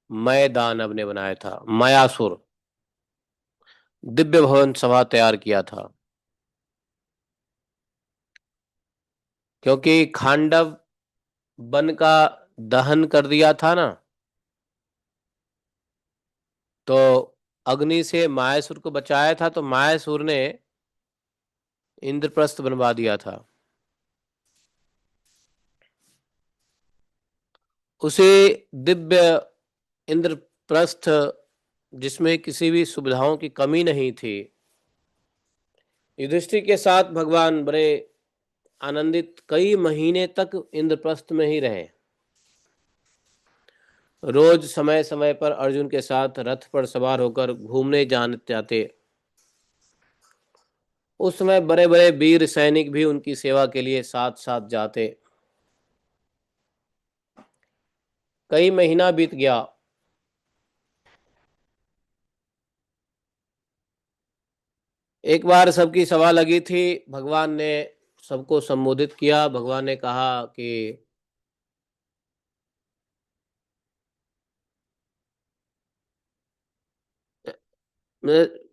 मय दानव ने बनाया था। मयासुर दिव्य भवन सभा तैयार किया था। क्योंकि खांडव वन का दहन कर दिया था ना, तो अग्नि से मायासुर को बचाया था, तो मायासुर ने इंद्रप्रस्थ बनवा दिया था। उसे दिव्य इंद्रप्रस्थ, जिसमें किसी भी सुविधाओं की कमी नहीं थी, युधिष्ठिर के साथ भगवान बड़े आनंदित कई महीने तक इंद्रप्रस्थ में ही रहे। रोज समय समय पर अर्जुन के साथ रथ पर सवार होकर घूमने जाते। उस समय बड़े बड़े वीर सैनिक भी उनकी सेवा के लिए साथ साथ जाते। कई महीना बीत गया। एक बार सबकी सभा लगी थी। भगवान ने सबको संबोधित किया। भगवान ने कहा कि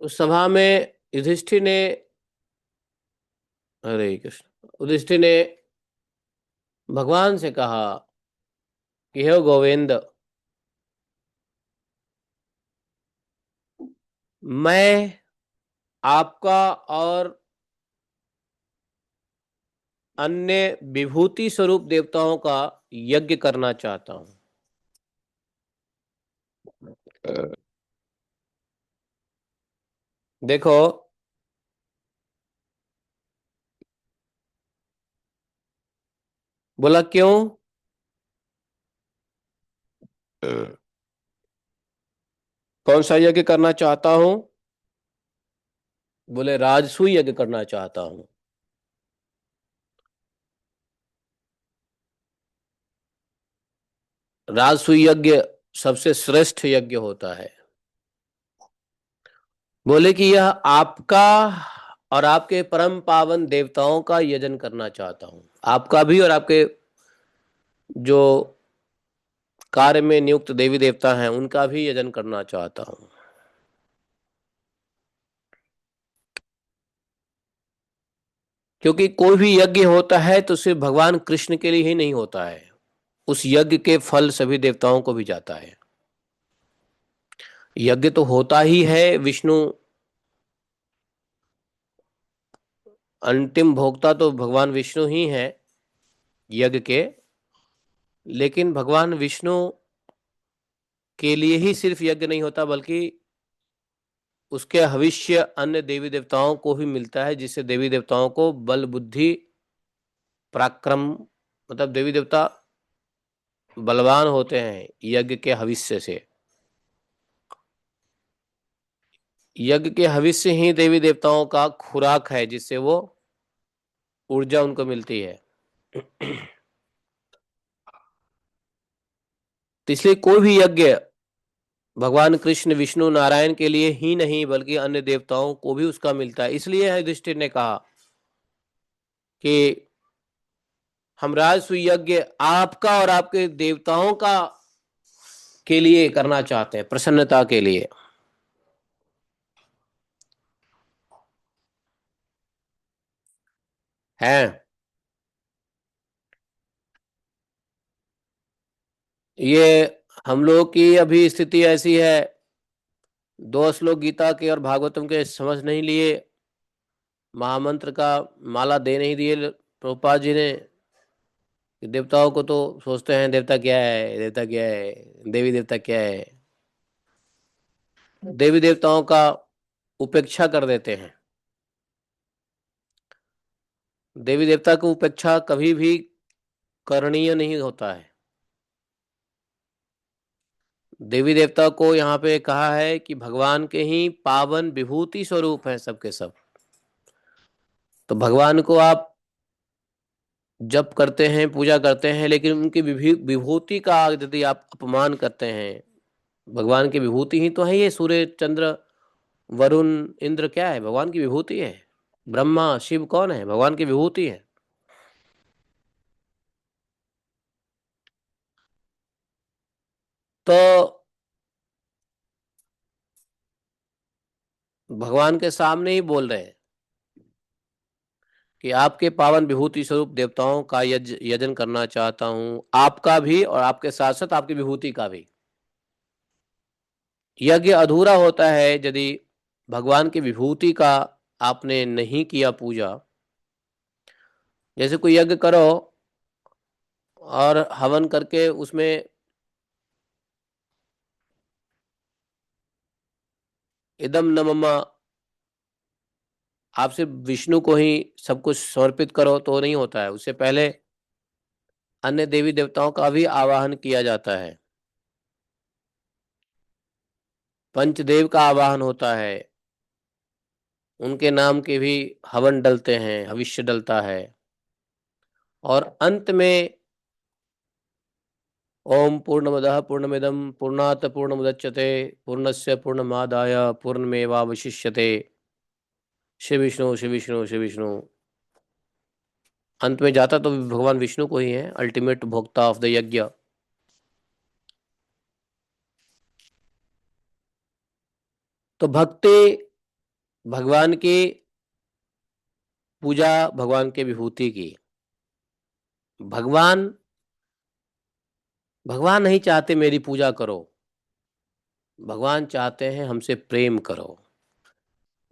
उस सभा में युधिष्ठिर ने, हरे कृष्ण, युधिष्ठिर ने भगवान से कहा कि हे गोविंद, मैं आपका और अन्य विभूति स्वरूप देवताओं का यज्ञ करना चाहता हूं। देखो, बोला क्यों? कौन सा यज्ञ करना चाहता हूं? बोले राजसूय यज्ञ करना चाहता हूं। राजसूय यज्ञ सबसे श्रेष्ठ यज्ञ होता है। बोले कि यह आपका और आपके परम पावन देवताओं का यजन करना चाहता हूं। आपका भी और आपके जो कार्य में नियुक्त देवी देवता हैं उनका भी यजन करना चाहता हूं। क्योंकि कोई भी यज्ञ होता है तो सिर्फ भगवान कृष्ण के लिए ही नहीं होता है। उस यज्ञ के फल सभी देवताओं को भी जाता है। यज्ञ तो होता ही है, विष्णु अंतिम भोक्ता तो भगवान विष्णु ही हैं यज्ञ के। लेकिन भगवान विष्णु के लिए ही सिर्फ यज्ञ नहीं होता, बल्कि उसके हविष्य अन्य देवी देवताओं को भी मिलता है, जिससे देवी देवताओं को बल बुद्धि पराक्रम, मतलब देवी देवता बलवान होते हैं यज्ञ के हविष्य से। यज्ञ के हविष्य ही देवी देवताओं का खुराक है, जिससे वो ऊर्जा उनको मिलती है। तो इसलिए कोई भी यज्ञ भगवान कृष्ण, विष्णु, नारायण के लिए ही नहीं बल्कि अन्य देवताओं को भी उसका मिलता है। इसलिए युधिष्ठिर ने कहा कि हम राजसूय यज्ञ आपका और आपके देवताओं का के लिए करना चाहते हैं, प्रसन्नता के लिए। हैं ये हम लोग की अभी स्थिति ऐसी है, दो श्लोक गीता के और भागवतम के समझ नहीं लिए, महामंत्र का माला दे नहीं दिए प्रभुपाद जी ने। देवताओं को तो सोचते हैं देवता क्या है, देवता क्या है, देवी देवता क्या है, देवी देवताओं का उपेक्षा कर देते हैं। देवी देवता की उपेक्षा कभी भी करणीय नहीं होता है। देवी देवता को यहाँ पे कहा है कि भगवान के ही पावन विभूति स्वरूप है सबके सब। तो भगवान को आप जप करते हैं, पूजा करते हैं, लेकिन उनकी विभूति का यदि आप अपमान करते हैं, भगवान की विभूति ही तो है ये, सूर्य चंद्र वरुण इंद्र क्या है, भगवान की विभूति है। ब्रह्मा शिव कौन है, भगवान की विभूति है। तो भगवान के सामने ही बोल रहे हैं कि आपके पावन विभूति स्वरूप देवताओं का यजन करना चाहता हूं, आपका भी और आपके साथ साथ आपकी विभूति का भी। यज्ञ अधूरा होता है यदि भगवान की विभूति का आपने नहीं किया पूजा। जैसे कोई यज्ञ करो और हवन करके उसमें इदम न मम, आप सिर्फ विष्णु को ही सब कुछ समर्पित करो तो नहीं होता है, उससे पहले अन्य देवी देवताओं का भी आवाहन किया जाता है, पंचदेव का आवाहन होता है, उनके नाम के भी हवन डलते हैं, हविष्य डलता है। और अंत में ओम पूर्णमदः पूर्णमिदं पूर्णात् पूर्णमुदच्यते पूर्णस्य पूर्णमादाय पूर्णमेवावशिष्यते, श्री विष्णु श्री विष्णु श्री विष्णु। अंत में जाता तो भगवान विष्णु को ही है, अल्टीमेट भोक्ता ऑफ द यज्ञ। तो भक्ति भगवान की पूजा, भगवान के विभूति की। भगवान भगवान नहीं चाहते मेरी पूजा करो, भगवान चाहते हैं हमसे प्रेम करो।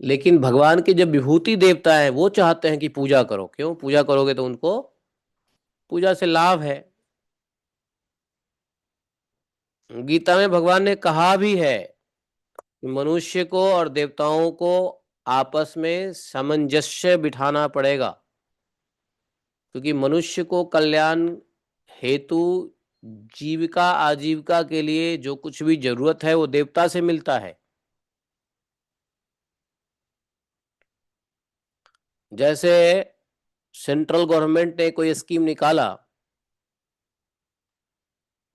लेकिन भगवान के जब विभूति देवता है वो चाहते हैं कि पूजा करो। क्यों पूजा करोगे तो उनको पूजा से लाभ है। गीता में भगवान ने कहा भी है कि मनुष्य को और देवताओं को आपस में सामंजस्य बिठाना पड़ेगा, क्योंकि मनुष्य को कल्याण हेतु जीविका आजीविका के लिए जो कुछ भी जरूरत है वो देवता से मिलता है। जैसे सेंट्रल गवर्नमेंट ने कोई स्कीम निकाला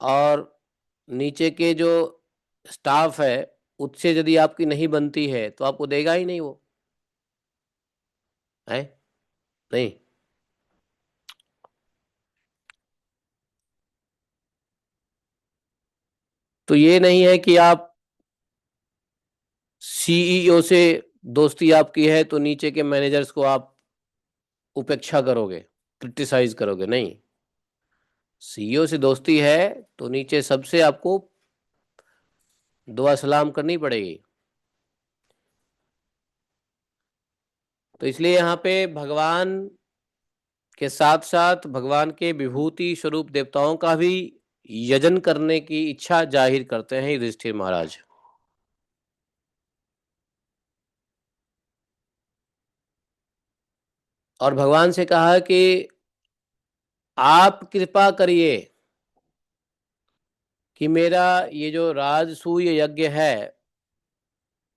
और नीचे के जो स्टाफ है उससे यदि आपकी नहीं बनती है तो आपको देगा ही नहीं वो, है नहीं। तो ये नहीं है कि आप सीईओ से दोस्ती आपकी है तो नीचे के मैनेजर्स को आप उपेक्षा करोगे, क्रिटिसाइज करोगे, नहीं। सीईओ से दोस्ती है तो नीचे सबसे आपको दुआ सलाम करनी पड़ेगी। तो इसलिए यहाँ पे भगवान के साथ साथ भगवान के विभूति स्वरूप देवताओं का भी यजन करने की इच्छा जाहिर करते हैं युधिष्ठिर महाराज। और भगवान से कहा कि आप कृपा करिए कि मेरा ये जो राजसूय यज्ञ है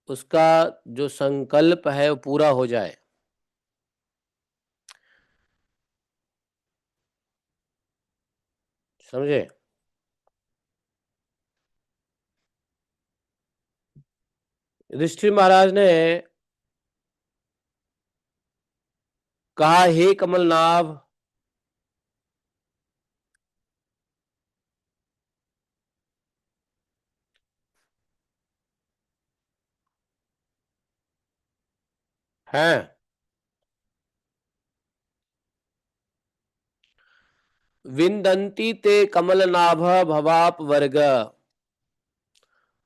उसका जो संकल्प है वो पूरा हो जाए। समझे। युधिष्ठिर महाराज ने कहा, हे कमलनाभ, हैं। विंदन्ति ते कमलनाभ भवाप वर्ग,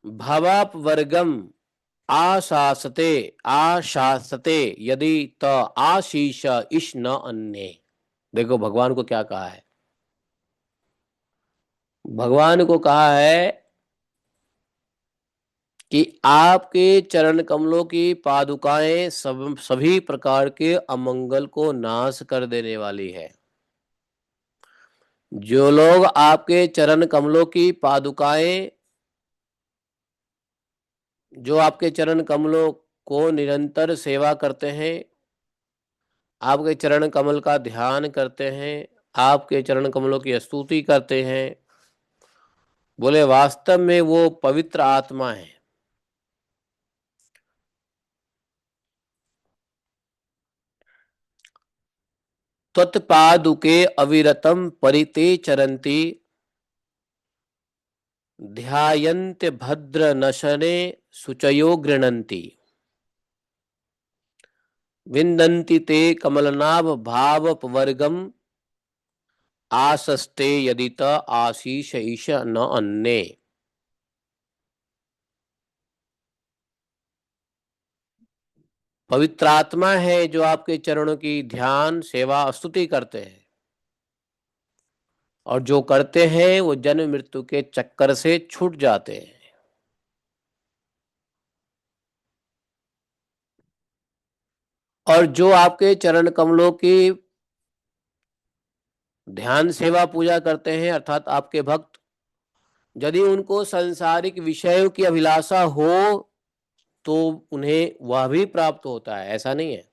भवाप वर्गम आशासते, आशासते यदि त आशीष इश न अन्य। देखो भगवान को क्या कहा है। भगवान को कहा है कि आपके चरण कमलों की पादुकाएं सभी प्रकार के अमंगल को नाश कर देने वाली है। जो लोग आपके चरण कमलों की पादुकाएं, जो आपके चरण कमलों को निरंतर सेवा करते हैं, आपके चरण कमल का ध्यान करते हैं, आपके चरण कमलों की स्तुति करते हैं, बोले वास्तव में वो पवित्र आत्मा है। त्वत्पादुके अविरतम परिते चरन्ति, ध्यायन्त्य भद्र नशने शुचयो गृणन्ति, विन्दन्ति ते कमलनाभ भावपवर्गम आसस्ते यदि त आशीष ईश न अन्ने। पवित्र आत्मा है जो आपके चरणों की ध्यान सेवा स्तुति करते हैं, और जो करते हैं वो जन्म मृत्यु के चक्कर से छूट जाते हैं। और जो आपके चरण कमलों की ध्यान सेवा पूजा करते हैं, अर्थात आपके भक्त, यदि उनको सांसारिक विषयों की अभिलाषा हो तो उन्हें वह भी प्राप्त होता है, ऐसा नहीं है।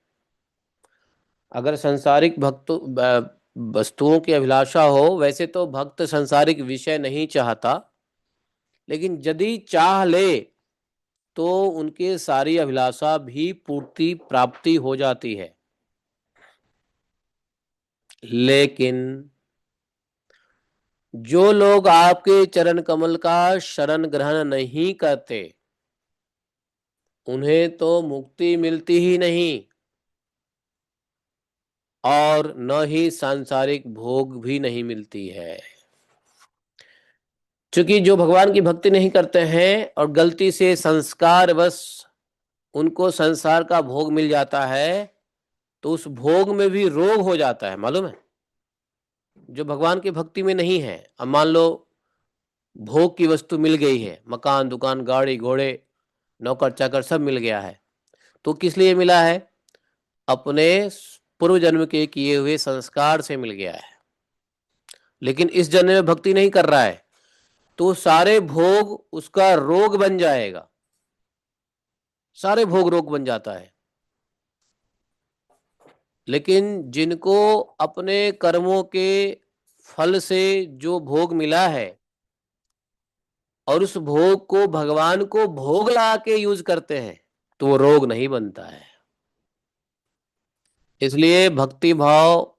अगर सांसारिक भक्तों वस्तुओं की अभिलाषा हो, वैसे तो भक्त सांसारिक विषय नहीं चाहता, लेकिन यदि चाह ले तो उनके सारी अभिलाषा भी पूर्ति प्राप्ति हो जाती है। लेकिन जो लोग आपके चरण कमल का शरण ग्रहण नहीं करते, उन्हें तो मुक्ति मिलती ही नहीं, और न ही सांसारिक भोग भी नहीं मिलती है। क्योंकि जो भगवान की भक्ति नहीं करते हैं और गलती से संस्कार बस उनको संसार का भोग मिल जाता है, तो उस भोग में भी रोग हो जाता है, मालूम है। जो भगवान की भक्ति में नहीं है, अब मान लो भोग की वस्तु मिल गई है, मकान दुकान गाड़ी घोड़े नौकर चाकर सब मिल गया है, तो किस लिए मिला है? अपने पूर्व जन्म के किए हुए संस्कार से मिल गया है। लेकिन इस जन्म में भक्ति नहीं कर रहा है तो सारे भोग उसका रोग बन जाएगा, सारे भोग रोग बन जाता है। लेकिन जिनको अपने कर्मों के फल से जो भोग मिला है और उस भोग को भगवान को भोग ला के यूज करते हैं, तो वो रोग नहीं बनता है। इसलिए भक्ति भाव,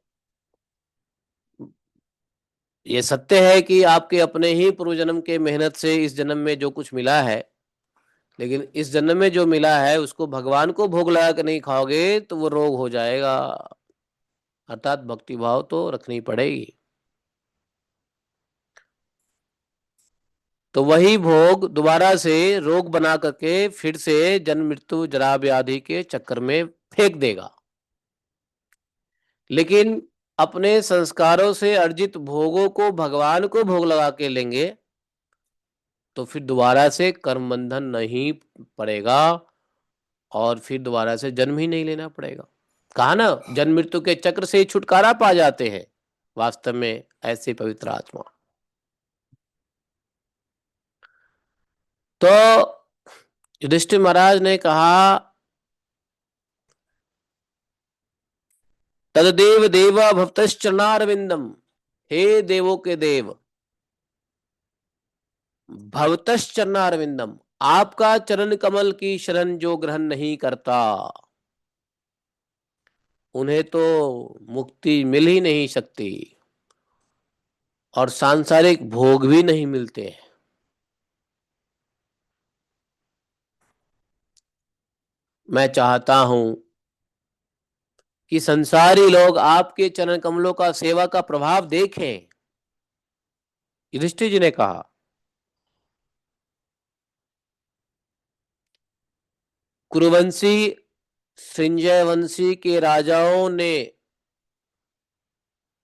ये सत्य है कि आपके अपने ही पूर्व जन्म के मेहनत से इस जन्म में जो कुछ मिला है, लेकिन इस जन्म में जो मिला है उसको भगवान को भोग लगा के नहीं खाओगे तो वो रोग हो जाएगा। अर्थात भक्ति भाव तो रखनी पड़ेगी। तो वही भोग दोबारा से रोग बना करके फिर से जन्म मृत्यु जरा व्याधि के चक्कर में फेंक देगा। लेकिन अपने संस्कारों से अर्जित भोगों को भगवान को भोग लगा के लेंगे तो फिर दोबारा से कर्म बंधन नहीं पड़ेगा, और फिर दोबारा से जन्म ही नहीं लेना पड़ेगा। कहा ना, जन्म मृत्यु के चक्र से छुटकारा पा जाते हैं वास्तव में ऐसे पवित्र आत्मा। तो युधिष्ठिर महाराज ने कहा, तददेव देव भवतश्चरणारविंदम, हे देवों के देव, भवतश्चरणारविंदम, आपका चरण कमल की शरण जो ग्रहण नहीं करता, उन्हें तो मुक्ति मिल ही नहीं सकती और सांसारिक भोग भी नहीं मिलते। मैं चाहता हूं कि संसारी लोग आपके चरण कमलों का सेवा का प्रभाव देखें। युधिष्ठिर जी ने कहा। कुरुवंशी संजय वंशी के राजाओं ने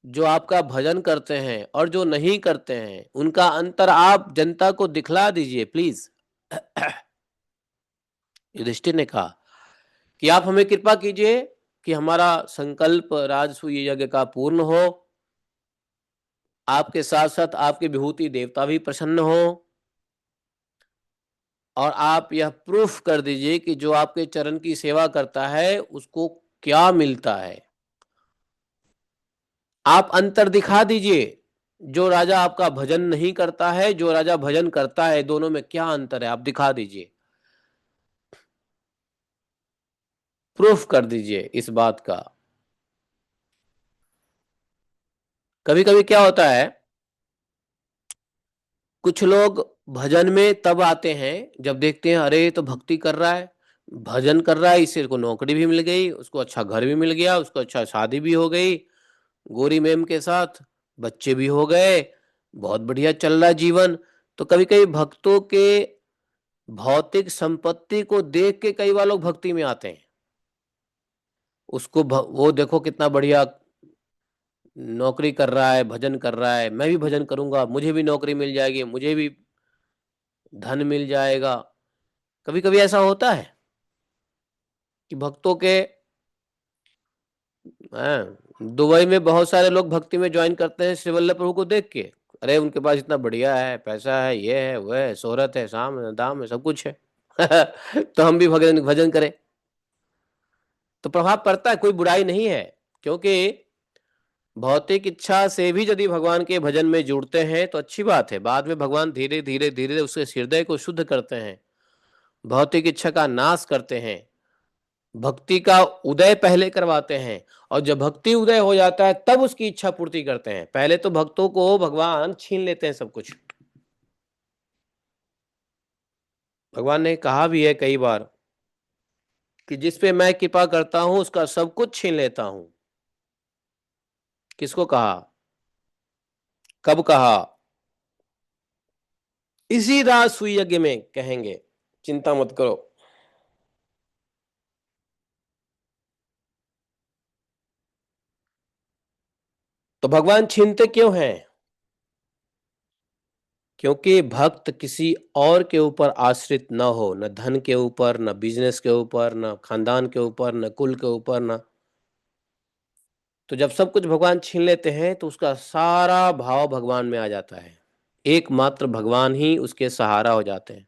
जो आपका भजन करते हैं और जो नहीं करते हैं उनका अंतर आप जनता को दिखला दीजिए प्लीज। युधिष्ठिर ने कहा कि आप हमें कृपा कीजिए कि हमारा संकल्प राजसूय यज्ञ का पूर्ण हो, आपके साथ साथ आपके विभूति देवता भी प्रसन्न हो, और आप यह प्रूफ कर दीजिए कि जो आपके चरण की सेवा करता है उसको क्या मिलता है। आप अंतर दिखा दीजिए, जो राजा आपका भजन नहीं करता है, जो राजा भजन करता है, दोनों में क्या अंतर है आप दिखा दीजिए, प्रूफ कर दीजिए इस बात का। कभी कभी क्या होता है, कुछ लोग भजन में तब आते हैं जब देखते हैं अरे तो भक्ति कर रहा है, भजन कर रहा है, इससे को नौकरी भी मिल गई, उसको अच्छा घर भी मिल गया, उसको अच्छा शादी भी हो गई गोरी मैम के साथ, बच्चे भी हो गए, बहुत बढ़िया चल रहा जीवन। तो कभी कभी भक्तों के भौतिक संपत्ति को देख के कई बार लोग भक्ति में आते हैं। उसको वो देखो कितना बढ़िया नौकरी कर रहा है, भजन कर रहा है, मैं भी भजन करूंगा, मुझे भी नौकरी मिल जाएगी, मुझे भी धन मिल जाएगा। कभी कभी ऐसा होता है कि भक्तों के दुबई में बहुत सारे लोग भक्ति में ज्वाइन करते हैं श्री वल्लभ प्रभु को देख के, अरे उनके पास इतना बढ़िया है, पैसा है, ये है, वह है, शोहरत है, शाम है, दाम है, सब कुछ है। तो हम भी भजन भजन करें। तो प्रभाव पड़ता है, कोई बुराई नहीं है, क्योंकि भौतिक इच्छा से भी यदि भगवान के भजन में जुड़ते हैं तो अच्छी बात है। बाद में भगवान धीरे धीरे धीरे उसके हृदय को शुद्ध करते हैं, भौतिक इच्छा का नाश करते हैं, भक्ति का उदय पहले करवाते हैं, और जब भक्ति उदय हो जाता है तब उसकी इच्छा पूर्ति करते हैं। पहले तो भक्तों को भगवान छीन लेते हैं सब कुछ। भगवान ने कहा भी है कई बार कि जिस पे मैं कृपा करता हूं उसका सब कुछ छीन लेता हूं। किसको कहा, कब कहा? इसी रात सुई यज्ञ में कहेंगे, चिंता मत करो। तो भगवान छीनते क्यों हैं? क्योंकि भक्त किसी और के ऊपर आश्रित न हो, न धन के ऊपर, न बिजनेस के ऊपर, न खानदान के ऊपर, न कुल के ऊपर, न। तो जब सब कुछ भगवान छीन लेते हैं तो उसका सारा भाव भगवान में आ जाता है, एकमात्र भगवान ही उसके सहारा हो जाते हैं।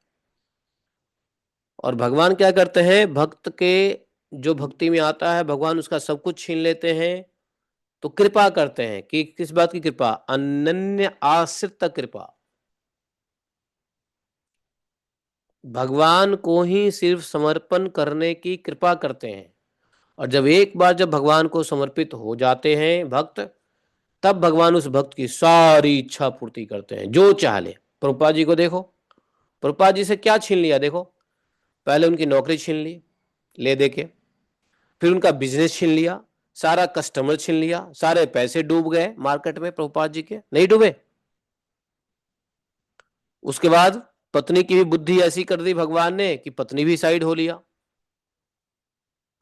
और भगवान क्या करते हैं, भक्त के जो भक्ति में आता है भगवान उसका सब कुछ छीन लेते हैं। तो कृपा करते हैं, कि किस बात की कृपा? अनन्य आश्रित कृपा। भगवान को ही सिर्फ समर्पण करने की कृपा करते हैं। और जब एक बार जब भगवान को समर्पित हो जाते हैं भक्त, तब भगवान उस भक्त की सारी इच्छा पूर्ति करते हैं, जो चाह ले। प्रभुपाद जी को देखो, प्रभुपाद जी से क्या छीन लिया देखो, पहले उनकी नौकरी छीन ली ले देके, फिर उनका बिजनेस छीन लिया, सारा कस्टमर छीन लिया, सारे पैसे डूब गए मार्केट में, प्रभुपाद जी के नहीं डूबे। उसके बाद पत्नी की भी बुद्धि ऐसी कर दी भगवान ने कि पत्नी भी साइड हो लिया,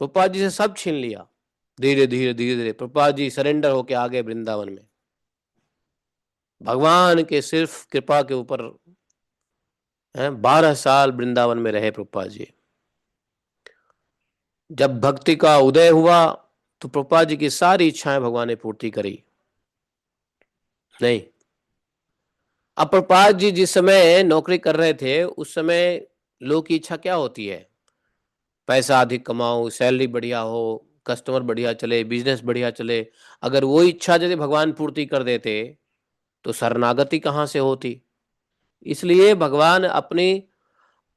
प्रभुपाद जी से सब छीन लिया। धीरे धीरे धीरे धीरे प्रभुपाद जी सरेंडर होके आ गए वृंदावन में, भगवान के सिर्फ कृपा के ऊपर 12 साल वृंदावन में रहे प्रभुपाद जी। जब भक्ति का उदय हुआ तो प्रभुपाद जी की सारी इच्छाएं भगवान ने पूर्ति करी। नहीं, अब प्रभुपाद जी जिस समय नौकरी कर रहे थे उस समय लोग की इच्छा क्या होती है? पैसा अधिक कमाओ, सैलरी बढ़िया हो, कस्टमर बढ़िया चले, बिजनेस बढ़िया चले। अगर वो इच्छा यदि भगवान पूर्ति कर देते तो शरणागति कहाँ से होती? इसलिए भगवान अपनी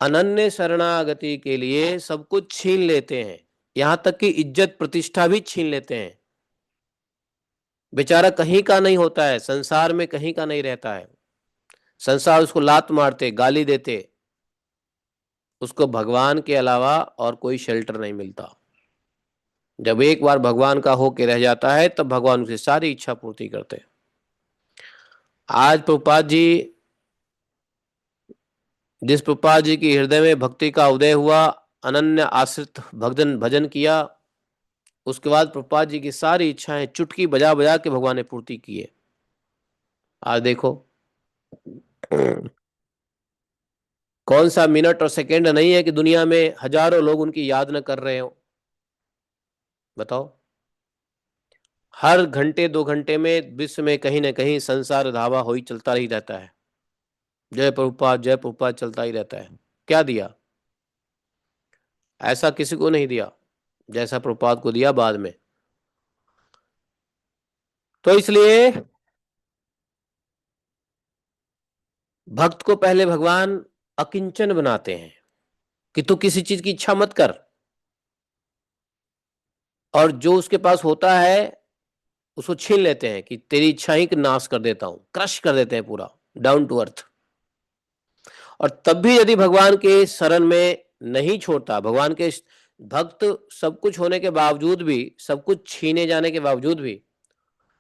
अनन्य शरणागति के लिए सब कुछ छीन लेते हैं, यहां तक कि इज्जत प्रतिष्ठा भी छीन लेते हैं। बेचारा कहीं का नहीं होता है, संसार में कहीं का नहीं रहता है, संसार उसको लात मारते, गाली देते, उसको भगवान के अलावा और कोई शेल्टर नहीं मिलता। जब एक बार भगवान का होके रह जाता है तब भगवान उसे सारी इच्छा पूर्ति करते हैं। आज प्रभुपाद जी, जिस प्रभुपाद जी की हृदय में भक्ति का उदय हुआ, अनन्य आश्रित भजन भजन किया, उसके बाद प्रभुपाद जी की सारी इच्छाएं चुटकी बजा बजा के भगवान ने पूर्ति की है। आज देखो कौन सा मिनट और सेकंड नहीं है कि दुनिया में हजारों लोग उनकी याद न कर रहे हो। बताओ, हर घंटे 2 घंटे में विश्व में कहीं ना कहीं संसार धावा हो ही चलता ही रहता है। जय प्रभुपाद चलता ही रहता है। क्या दिया? ऐसा किसी को नहीं दिया जैसा प्रभुपाद को दिया बाद में। तो इसलिए भक्त को पहले भगवान अकिंचन बनाते हैं कि तू किसी चीज की इच्छा मत कर, और जो उसके पास होता है उसको छीन लेते हैं कि तेरी इच्छा ही नाश कर देता हूं, क्रश कर देते हैं पूरा, डाउन टू अर्थ। और तब भी यदि भगवान के शरण में नहीं छोड़ता, भगवान के भक्त सब कुछ होने के बावजूद भी, सब कुछ छीने जाने के बावजूद भी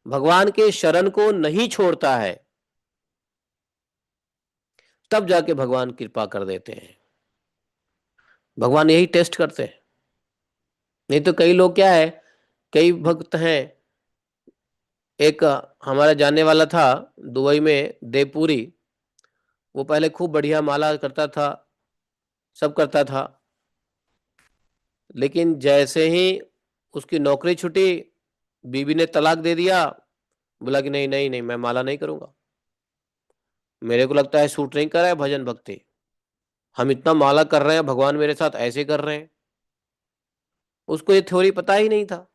भगवान के शरण को नहीं छोड़ता है, तब जाके भगवान कृपा कर देते हैं। भगवान यही टेस्ट करते हैं। नहीं तो कई लोग क्या है, कई भक्त हैं। एक हमारा जानने वाला था दुबई में, देवपुरी। वो पहले खूब बढ़िया माला करता था, सब करता था, लेकिन जैसे ही उसकी नौकरी छूटी, बीवी ने तलाक दे दिया, बोला कि नहीं नहीं नहीं, मैं माला नहीं करूंगा, मेरे को लगता है सूट नहीं कर रहा है भजन भक्ति, हम इतना माला कर रहे हैं, भगवान मेरे साथ ऐसे कर रहे हैं। उसको ये थ्योरी पता ही नहीं था।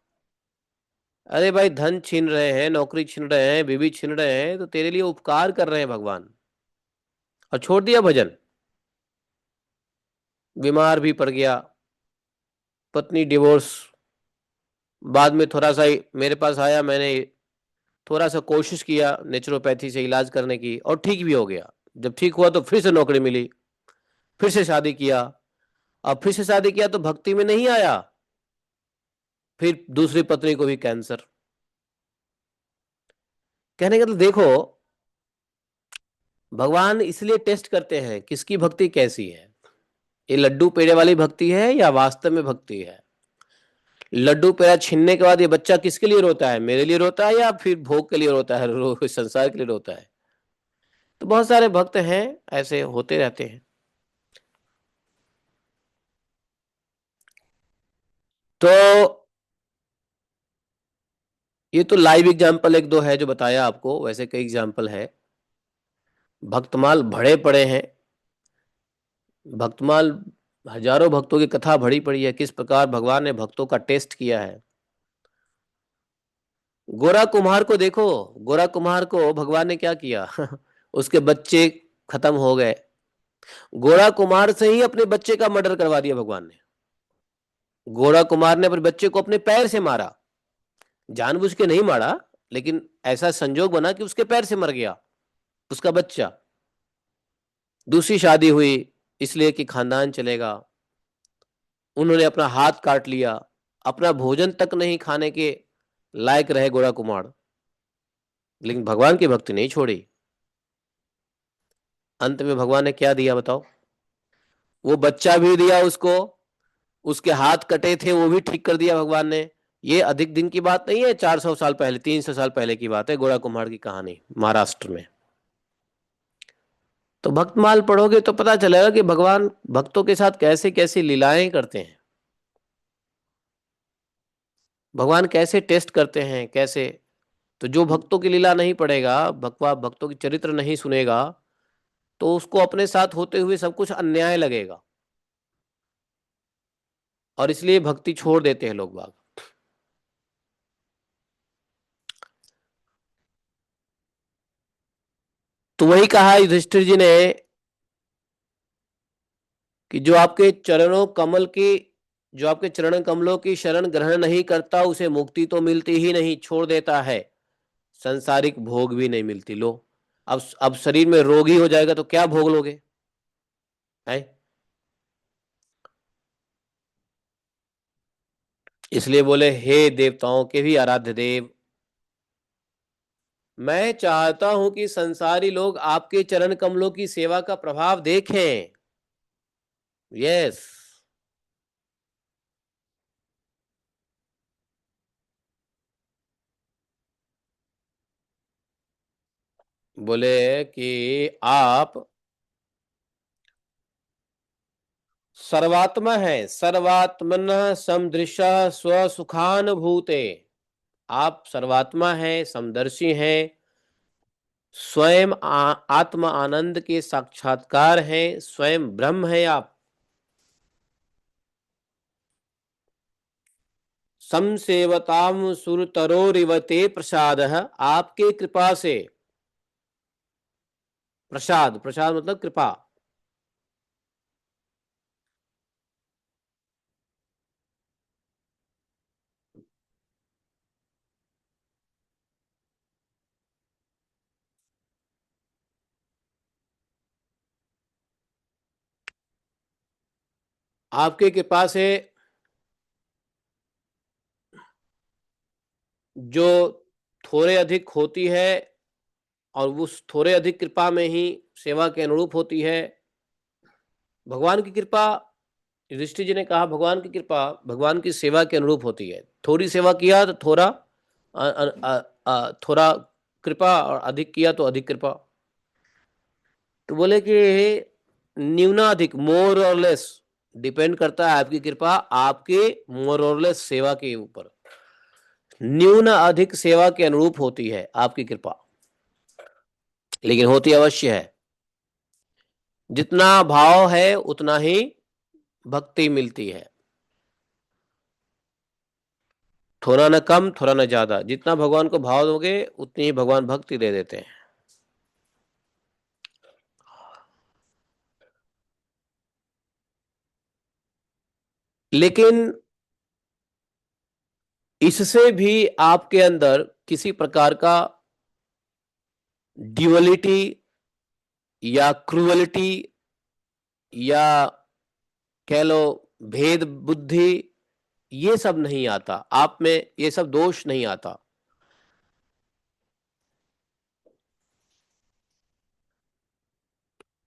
अरे भाई, धन छीन रहे हैं, नौकरी छीन रहे हैं, बीवी छीन रहे हैं, तो तेरे लिए उपकार कर रहे हैं भगवान, और छोड़ दिया भजन। बीमार भी पड़ गया, पत्नी डिवोर्स, बाद में थोड़ा सा मेरे पास आया, मैंने थोड़ा सा कोशिश किया नेचुरोपैथी से इलाज करने की, और ठीक भी हो गया। जब ठीक हुआ तो फिर से नौकरी मिली, फिर से शादी किया। अब फिर से शादी किया तो भक्ति में नहीं आया, फिर दूसरी पत्नी को भी कैंसर। कहने का तो देखो, भगवान इसलिए टेस्ट करते हैं किसकी भक्ति कैसी है। ये लड्डू पेड़े वाली भक्ति है या वास्तव में भक्ति है। लड्डू पेड़ा छीनने के बाद ये बच्चा किसके लिए रोता है, मेरे लिए रोता है या फिर भोग के लिए रोता है, संसार के लिए रोता है। तो बहुत सारे भक्त हैं, ऐसे होते रहते हैं। तो ये तो लाइव एग्जाम्पल एक दो है जो बताया आपको, वैसे कई एग्जाम्पल है। भक्तमाल भरे पड़े हैं। भक्तमाल, हजारों भक्तों की कथा भरी पड़ी है, किस प्रकार भगवान ने भक्तों का टेस्ट किया है। गोरा कुम्हार को देखो, गोरा कुम्हार को भगवान ने क्या किया उसके बच्चे खत्म हो गए। गोरा कुम्हार से ही अपने बच्चे का मर्डर करवा दिया भगवान ने। गोरा कुमार ने अपने बच्चे को अपने पैर से मारा, जानबूझ के नहीं मारा, लेकिन ऐसा संजोग बना कि उसके पैर से मर गया उसका बच्चा। दूसरी शादी हुई इसलिए कि खानदान चलेगा, उन्होंने अपना हाथ काट लिया, अपना भोजन तक नहीं खाने के लायक रहे गोरा कुमार, लेकिन भगवान की भक्ति नहीं छोड़ी। अंत में भगवान ने क्या दिया बताओ? वो बच्चा भी दिया उसको, उसके हाथ कटे थे वो भी ठीक कर दिया भगवान ने। ये अधिक दिन की बात नहीं है, 400 साल पहले, 300 साल पहले की बात है, गोरा कुम्हार की कहानी, महाराष्ट्र में। तो भक्तमाल पढ़ोगे तो पता चलेगा कि भगवान भक्तों के साथ कैसे कैसी लीलाएं करते हैं, भगवान कैसे टेस्ट करते हैं, कैसे। तो जो भक्तों की लीला नहीं पढ़ेगा, भगवा भक्तों की चरित्र नहीं सुनेगा, तो उसको अपने साथ होते हुए सब कुछ अन्याय लगेगा, और इसलिए भक्ति छोड़ देते हैं लोग बाग। तो वही कहा युधिष्ठिर जी ने कि जो आपके चरण कमलों की शरण ग्रहण नहीं करता, उसे मुक्ति तो मिलती ही नहीं, छोड़ देता है, संसारिक भोग भी नहीं मिलती। लो, अब शरीर में रोगी हो जाएगा तो क्या भोग लोगे, है? इसलिए बोले हे देवताओं के भी आराध्य देव, मैं चाहता हूं कि संसारी लोग आपके चरण कमलों की सेवा का प्रभाव देखें। यस। बोले कि आप सर्वात्मा है, सर्वात्मन समदृश स्वसुखानुभूते। आप सर्वात्मा है, समदर्शी हैं, स्वयं आत्म आनंद के साक्षात्कार हैं, स्वयं ब्रह्म है आप। समसेवताम सुरतरोरिवते प्रसाद, आपके कृपा से, प्रसाद, प्रसाद मतलब कृपा, आपके कृपा से जो थोड़े अधिक होती है और उस थोड़े अधिक कृपा में ही सेवा के अनुरूप होती है। भगवान की कृपा, युधिष्ठिर जी ने कहा भगवान की कृपा भगवान की सेवा के अनुरूप होती है। थोड़ी सेवा किया तो थोड़ा थोड़ा कृपा, और अधिक किया तो अधिक कृपा। तो बोले कि न्यूनाधिक, मोर और लेस, डिपेंड करता है आपकी कृपा आपके मोर और लेस सेवा के ऊपर। न्यून अधिक सेवा के अनुरूप होती है आपकी कृपा, लेकिन होती अवश्य है। जितना भाव है उतना ही भक्ति मिलती है, थोड़ा ना कम थोड़ा ना ज्यादा। जितना भगवान को भाव दोगे उतनी ही भगवान भक्ति दे देते हैं। लेकिन इससे भी आपके अंदर किसी प्रकार का ड्यूअलिटी या क्रूअलिटी या कह लो भेद बुद्धि, ये सब नहीं आता आप में, ये सब दोष नहीं आता।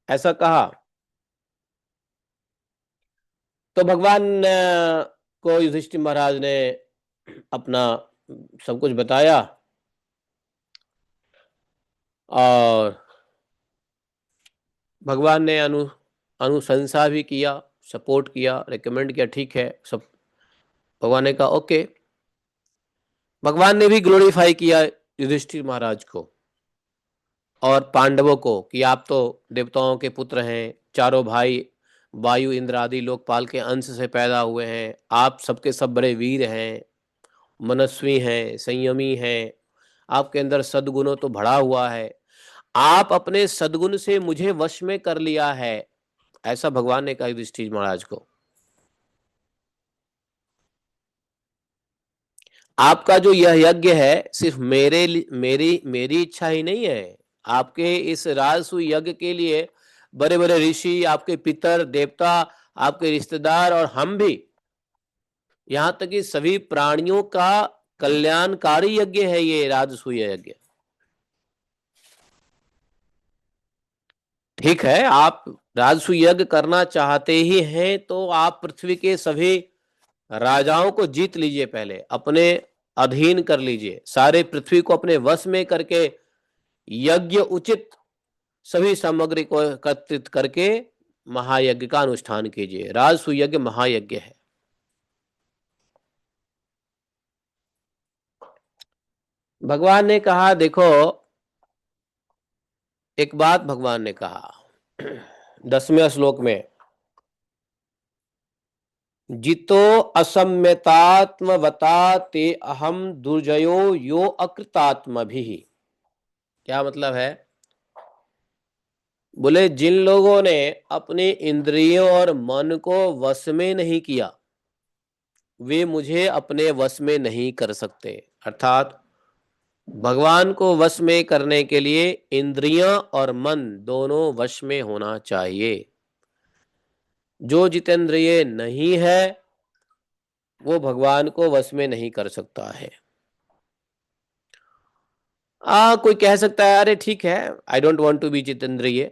ऐसा कहा तो भगवान को युधिष्ठिर महाराज ने अपना सब कुछ बताया और भगवान ने अनुशंसा भी किया, सपोर्ट किया, रेकमेंड किया, ठीक है सब। भगवान ने कहा ओके। भगवान ने भी ग्लोरीफाई किया युधिष्ठिर महाराज को और पांडवों को कि आप तो देवताओं के पुत्र हैं, चारों भाई वायु इंद्र आदि लोकपाल के अंश से पैदा हुए हैं, आप सबके सब बड़े वीर हैं, मनस्वी हैं, संयमी हैं, आपके अंदर सद्गुणों तो भरा हुआ है, आप अपने सद्गुण से मुझे वश में कर लिया है। ऐसा भगवान ने कहा युधिष्ठिर महाराज को। आपका जो यह यज्ञ है सिर्फ मेरी मेरी इच्छा ही नहीं है, आपके इस राजसूय यज्ञ के लिए बड़े बड़े ऋषि, आपके पितर देवता, आपके रिश्तेदार और हम भी, यहाँ तक कि सभी प्राणियों का कल्याणकारी यज्ञ है ये राजसूय यज्ञ। ठीक है, आप राजसूय यज्ञ करना चाहते ही हैं तो आप पृथ्वी के सभी राजाओं को जीत लीजिए, पहले अपने अधीन कर लीजिए, सारे पृथ्वी को अपने वश में करके यज्ञ उचित सभी सामग्री को एकत्रित करके महायज्ञ का अनुष्ठान कीजिए। राजसूय यज्ञ महायज्ञ है। भगवान ने कहा देखो, एक बात भगवान ने कहा 10वें श्लोक में, जितो असम्यतात्मवता ते अहम दुर्जयो यो अकृतात्म भी। क्या मतलब है? बोले जिन लोगों ने अपने इंद्रियों और मन को वश में नहीं किया वे मुझे अपने वश में नहीं कर सकते। अर्थात भगवान को वश में करने के लिए इंद्रियां और मन दोनों वश में होना चाहिए। जो जितेंद्रिय नहीं है वो भगवान को वश में नहीं कर सकता है। कोई कह सकता है अरे ठीक है, I don't want to be जितेंद्रिय,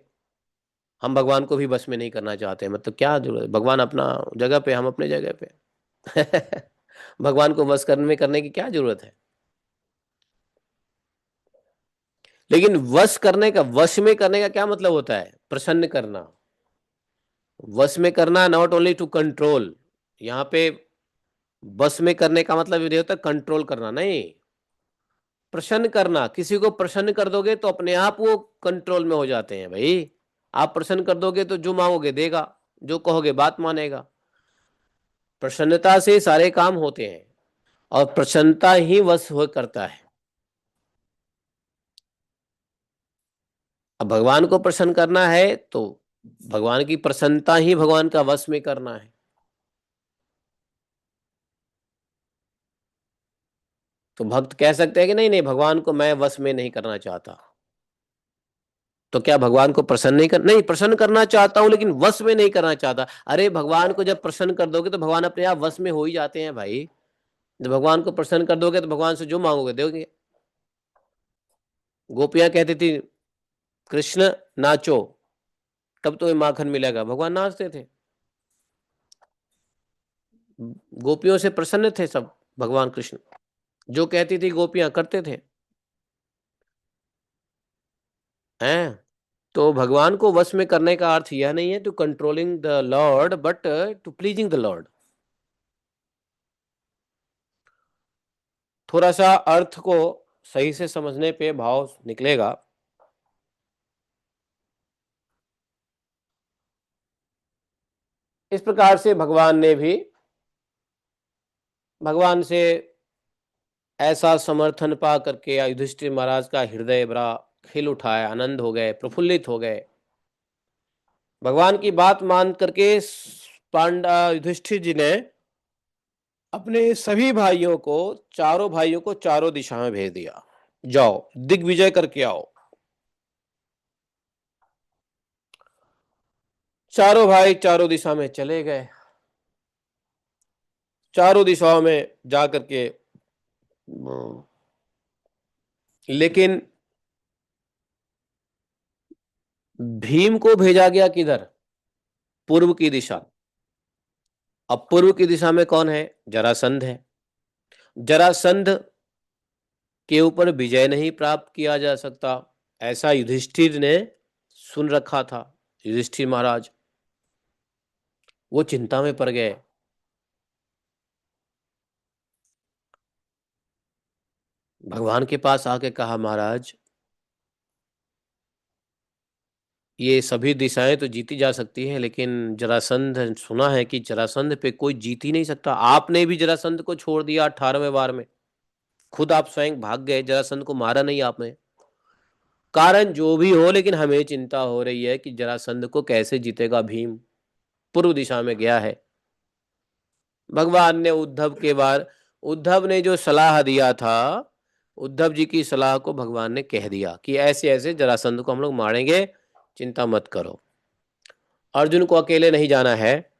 हम भगवान को भी वश में नहीं करना चाहते, मतलब क्या जरूरत है, भगवान अपना जगह पे, हम अपने जगह पे। भगवान को वश करने की क्या जरूरत है। लेकिन वश करने का, वश में करने का क्या मतलब होता है, प्रसन्न करना। वश में करना नॉट ओनली टू कंट्रोल, यहाँ पे बस में करने का मतलब ये होता है कंट्रोल करना नहीं, प्रसन्न करना। किसी को प्रसन्न कर दोगे तो अपने आप वो कंट्रोल में हो जाते हैं भाई। आप प्रसन्न कर दोगे तो जो मांगोगे देगा, जो कहोगे बात मानेगा। प्रसन्नता से सारे काम होते हैं और प्रसन्नता ही वश हो करता है। अब भगवान को प्रसन्न करना है तो भगवान की प्रसन्नता ही भगवान का वश में करना है। तो भक्त कह सकते हैं कि नहीं नहीं, भगवान को मैं वश में नहीं करना चाहता। तो क्या भगवान को प्रसन्न नहीं कर, नहीं प्रसन्न करना चाहता हूं लेकिन वश में नहीं करना चाहता। अरे भगवान को जब प्रसन्न कर दोगे तो भगवान अपने आप वश में हो ही जाते हैं भाई। जब भगवान को प्रसन्न कर दोगे तो भगवान से जो मांगोगे दोगे। गोपियां कहती थी कृष्ण नाचो तब तो माखन मिलेगा, भगवान नाचते थे। गोपियों से प्रसन्न थे सब भगवान कृष्ण, जो कहती थी गोपियां करते थे हैं। तो भगवान को वश में करने का अर्थ यह नहीं है to controlling the lord but to pleasing the lord. थोड़ा सा अर्थ को सही से समझने पे भाव निकलेगा। इस प्रकार से भगवान ने भी, भगवान से ऐसा समर्थन पा करके युधिष्ठिर महाराज का हृदय बड़ा खिल उठाया, आनंद हो गए, प्रफुल्लित हो गए। भगवान की बात मान करके पांडा युधिष्ठिर जी ने अपने सभी भाइयों को, चारों भाइयों को चारों दिशा में भेज दिया, जाओ दिग्विजय करके आओ। चारों भाई चारों दिशा में चले गए। चारों दिशाओं में जा करके, लेकिन भीम को भेजा गया किधर, पूर्व की दिशा। अब पूर्व की दिशा में कौन है, जरासंध है। जरासंध के ऊपर विजय नहीं प्राप्त किया जा सकता, ऐसा युधिष्ठिर ने सुन रखा था। युधिष्ठिर महाराज वो चिंता में पड़ गए। भगवान के पास आके कहा महाराज ये सभी दिशाएं तो जीती जा सकती हैं लेकिन जरासंध, सुना है कि जरासंध पे कोई जीत ही नहीं सकता। आपने भी जरासंध को छोड़ दिया 18वें वार में, खुद आप स्वयं भाग गए, जरासंध को मारा नहीं आपने। कारण जो भी हो लेकिन हमें चिंता हो रही है कि जरासंध को कैसे जीतेगा भीम, पूर्व दिशा में गया है। भगवान ने उद्धव के बार, उद्धव ने जो सलाह दिया था, उद्धव जी की सलाह को भगवान ने कह दिया कि ऐसे ऐसे जरासंध को हम लोग मारेंगे, चिंता मत करो। अर्जुन को अकेले नहीं जाना है,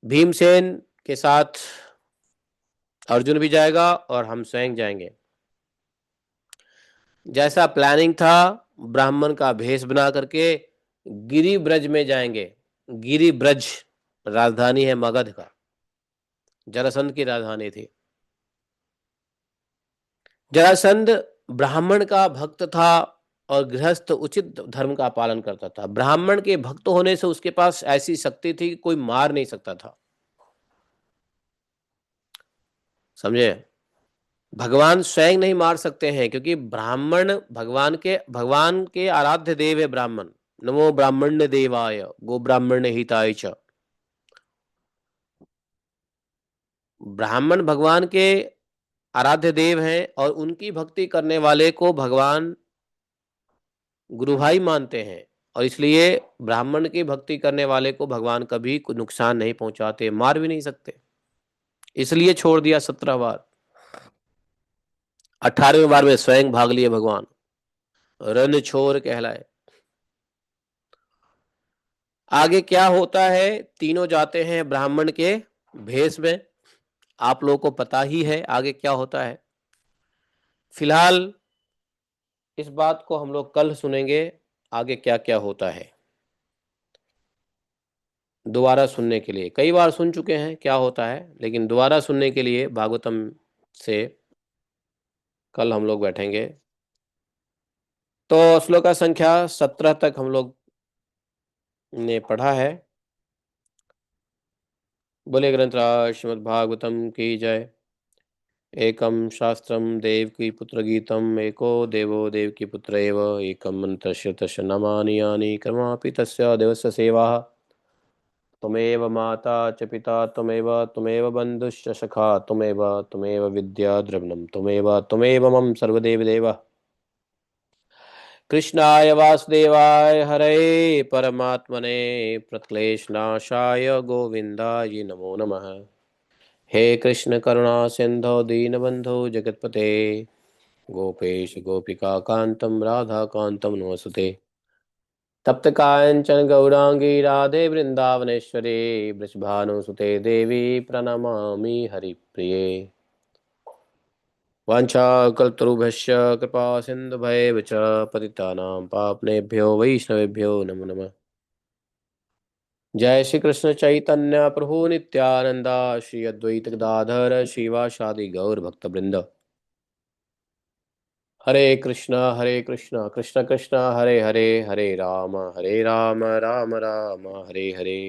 भीमसेन के साथ अर्जुन भी जाएगा और हम स्वयं जाएंगे। जैसा प्लानिंग था, ब्राह्मण का भेष बना करके गिरि ब्रज में जाएंगे। गिरि ब्रज राजधानी है मगध का, जरासंध की राजधानी थी। जरासंध ब्राह्मण का भक्त था और गृहस्थ उचित धर्म का पालन करता था। ब्राह्मण के भक्त होने से उसके पास ऐसी शक्ति थी कि कोई मार नहीं सकता था, समझे। भगवान स्वयं नहीं मार सकते हैं क्योंकि ब्राह्मण भगवान के आराध्य देव है ब्राह्मण। नमो ब्राह्मण्य देवाय गो ब्राह्मण्य हिताय च। ब्राह्मण भगवान के आराध्य देव हैं और उनकी भक्ति करने वाले को भगवान गुरु भाई मानते हैं, और इसलिए ब्राह्मण की भक्ति करने वाले को भगवान कभी कोई नुकसान नहीं पहुंचाते, मार भी नहीं सकते। इसलिए छोड़ दिया 17 बार। 18वें बार में स्वयं भाग लिए भगवान, रण छोर कहलाए। आगे क्या होता है, तीनों जाते हैं ब्राह्मण के भेष में। आप लोगों को पता ही है आगे क्या होता है। फिलहाल इस बात को हम लोग कल सुनेंगे, आगे क्या क्या होता है। दोबारा सुनने के लिए, कई बार सुन चुके हैं क्या होता है, लेकिन दोबारा सुनने के लिए भागवतम से कल हम लोग बैठेंगे। तो श्लोक संख्या 17 तक हम लोग ने पढ़ा है। बोले ग्रंथराज श्रीमद् भागवतम की जय। एकम शास्त्रम देवकी पुत्र गीतम एको देवो देवकी पुत्र एव एकम मंत्रस्य तस्य नामानि यानि कर्मापि तस्य देवस्य सेवा। त्वमेव माता च पिता त्वमेव बन्धुश्च सखा त्वमेव विद्या द्रविणं त्वमेव मम सर्वदेव देवः। कृष्णाय वासुदेवाय हरे परमात्मने प्रक्लेशनाशाय गोविन्दाय नमो नमः। हे कृष्ण करुणा सिंधो दीनबंधो जगतपते गोपेश गोपिका कांतम राधा कांतम नमस्ते। तप्त कांचन गौरांगी राधे वृंदावनेश्वरी वृषभानुसुते देवी प्रणमामि हरिप्रिये। वाञ्छाकल्तरुभ्यश्च कृपा सिन्धुभैव च पतितानां पावनेभ्यो वैष्णवेभ्यो नमो नमः। जय श्री कृष्ण चैतन्य प्रभु नित्यानंदा श्री अद्वैत गदाधर शिवासादि गौर भक्तवृंद। हरे कृष्णा कृष्ण कृष्ण हरे हरे हरे राम राम राम हरे हरे।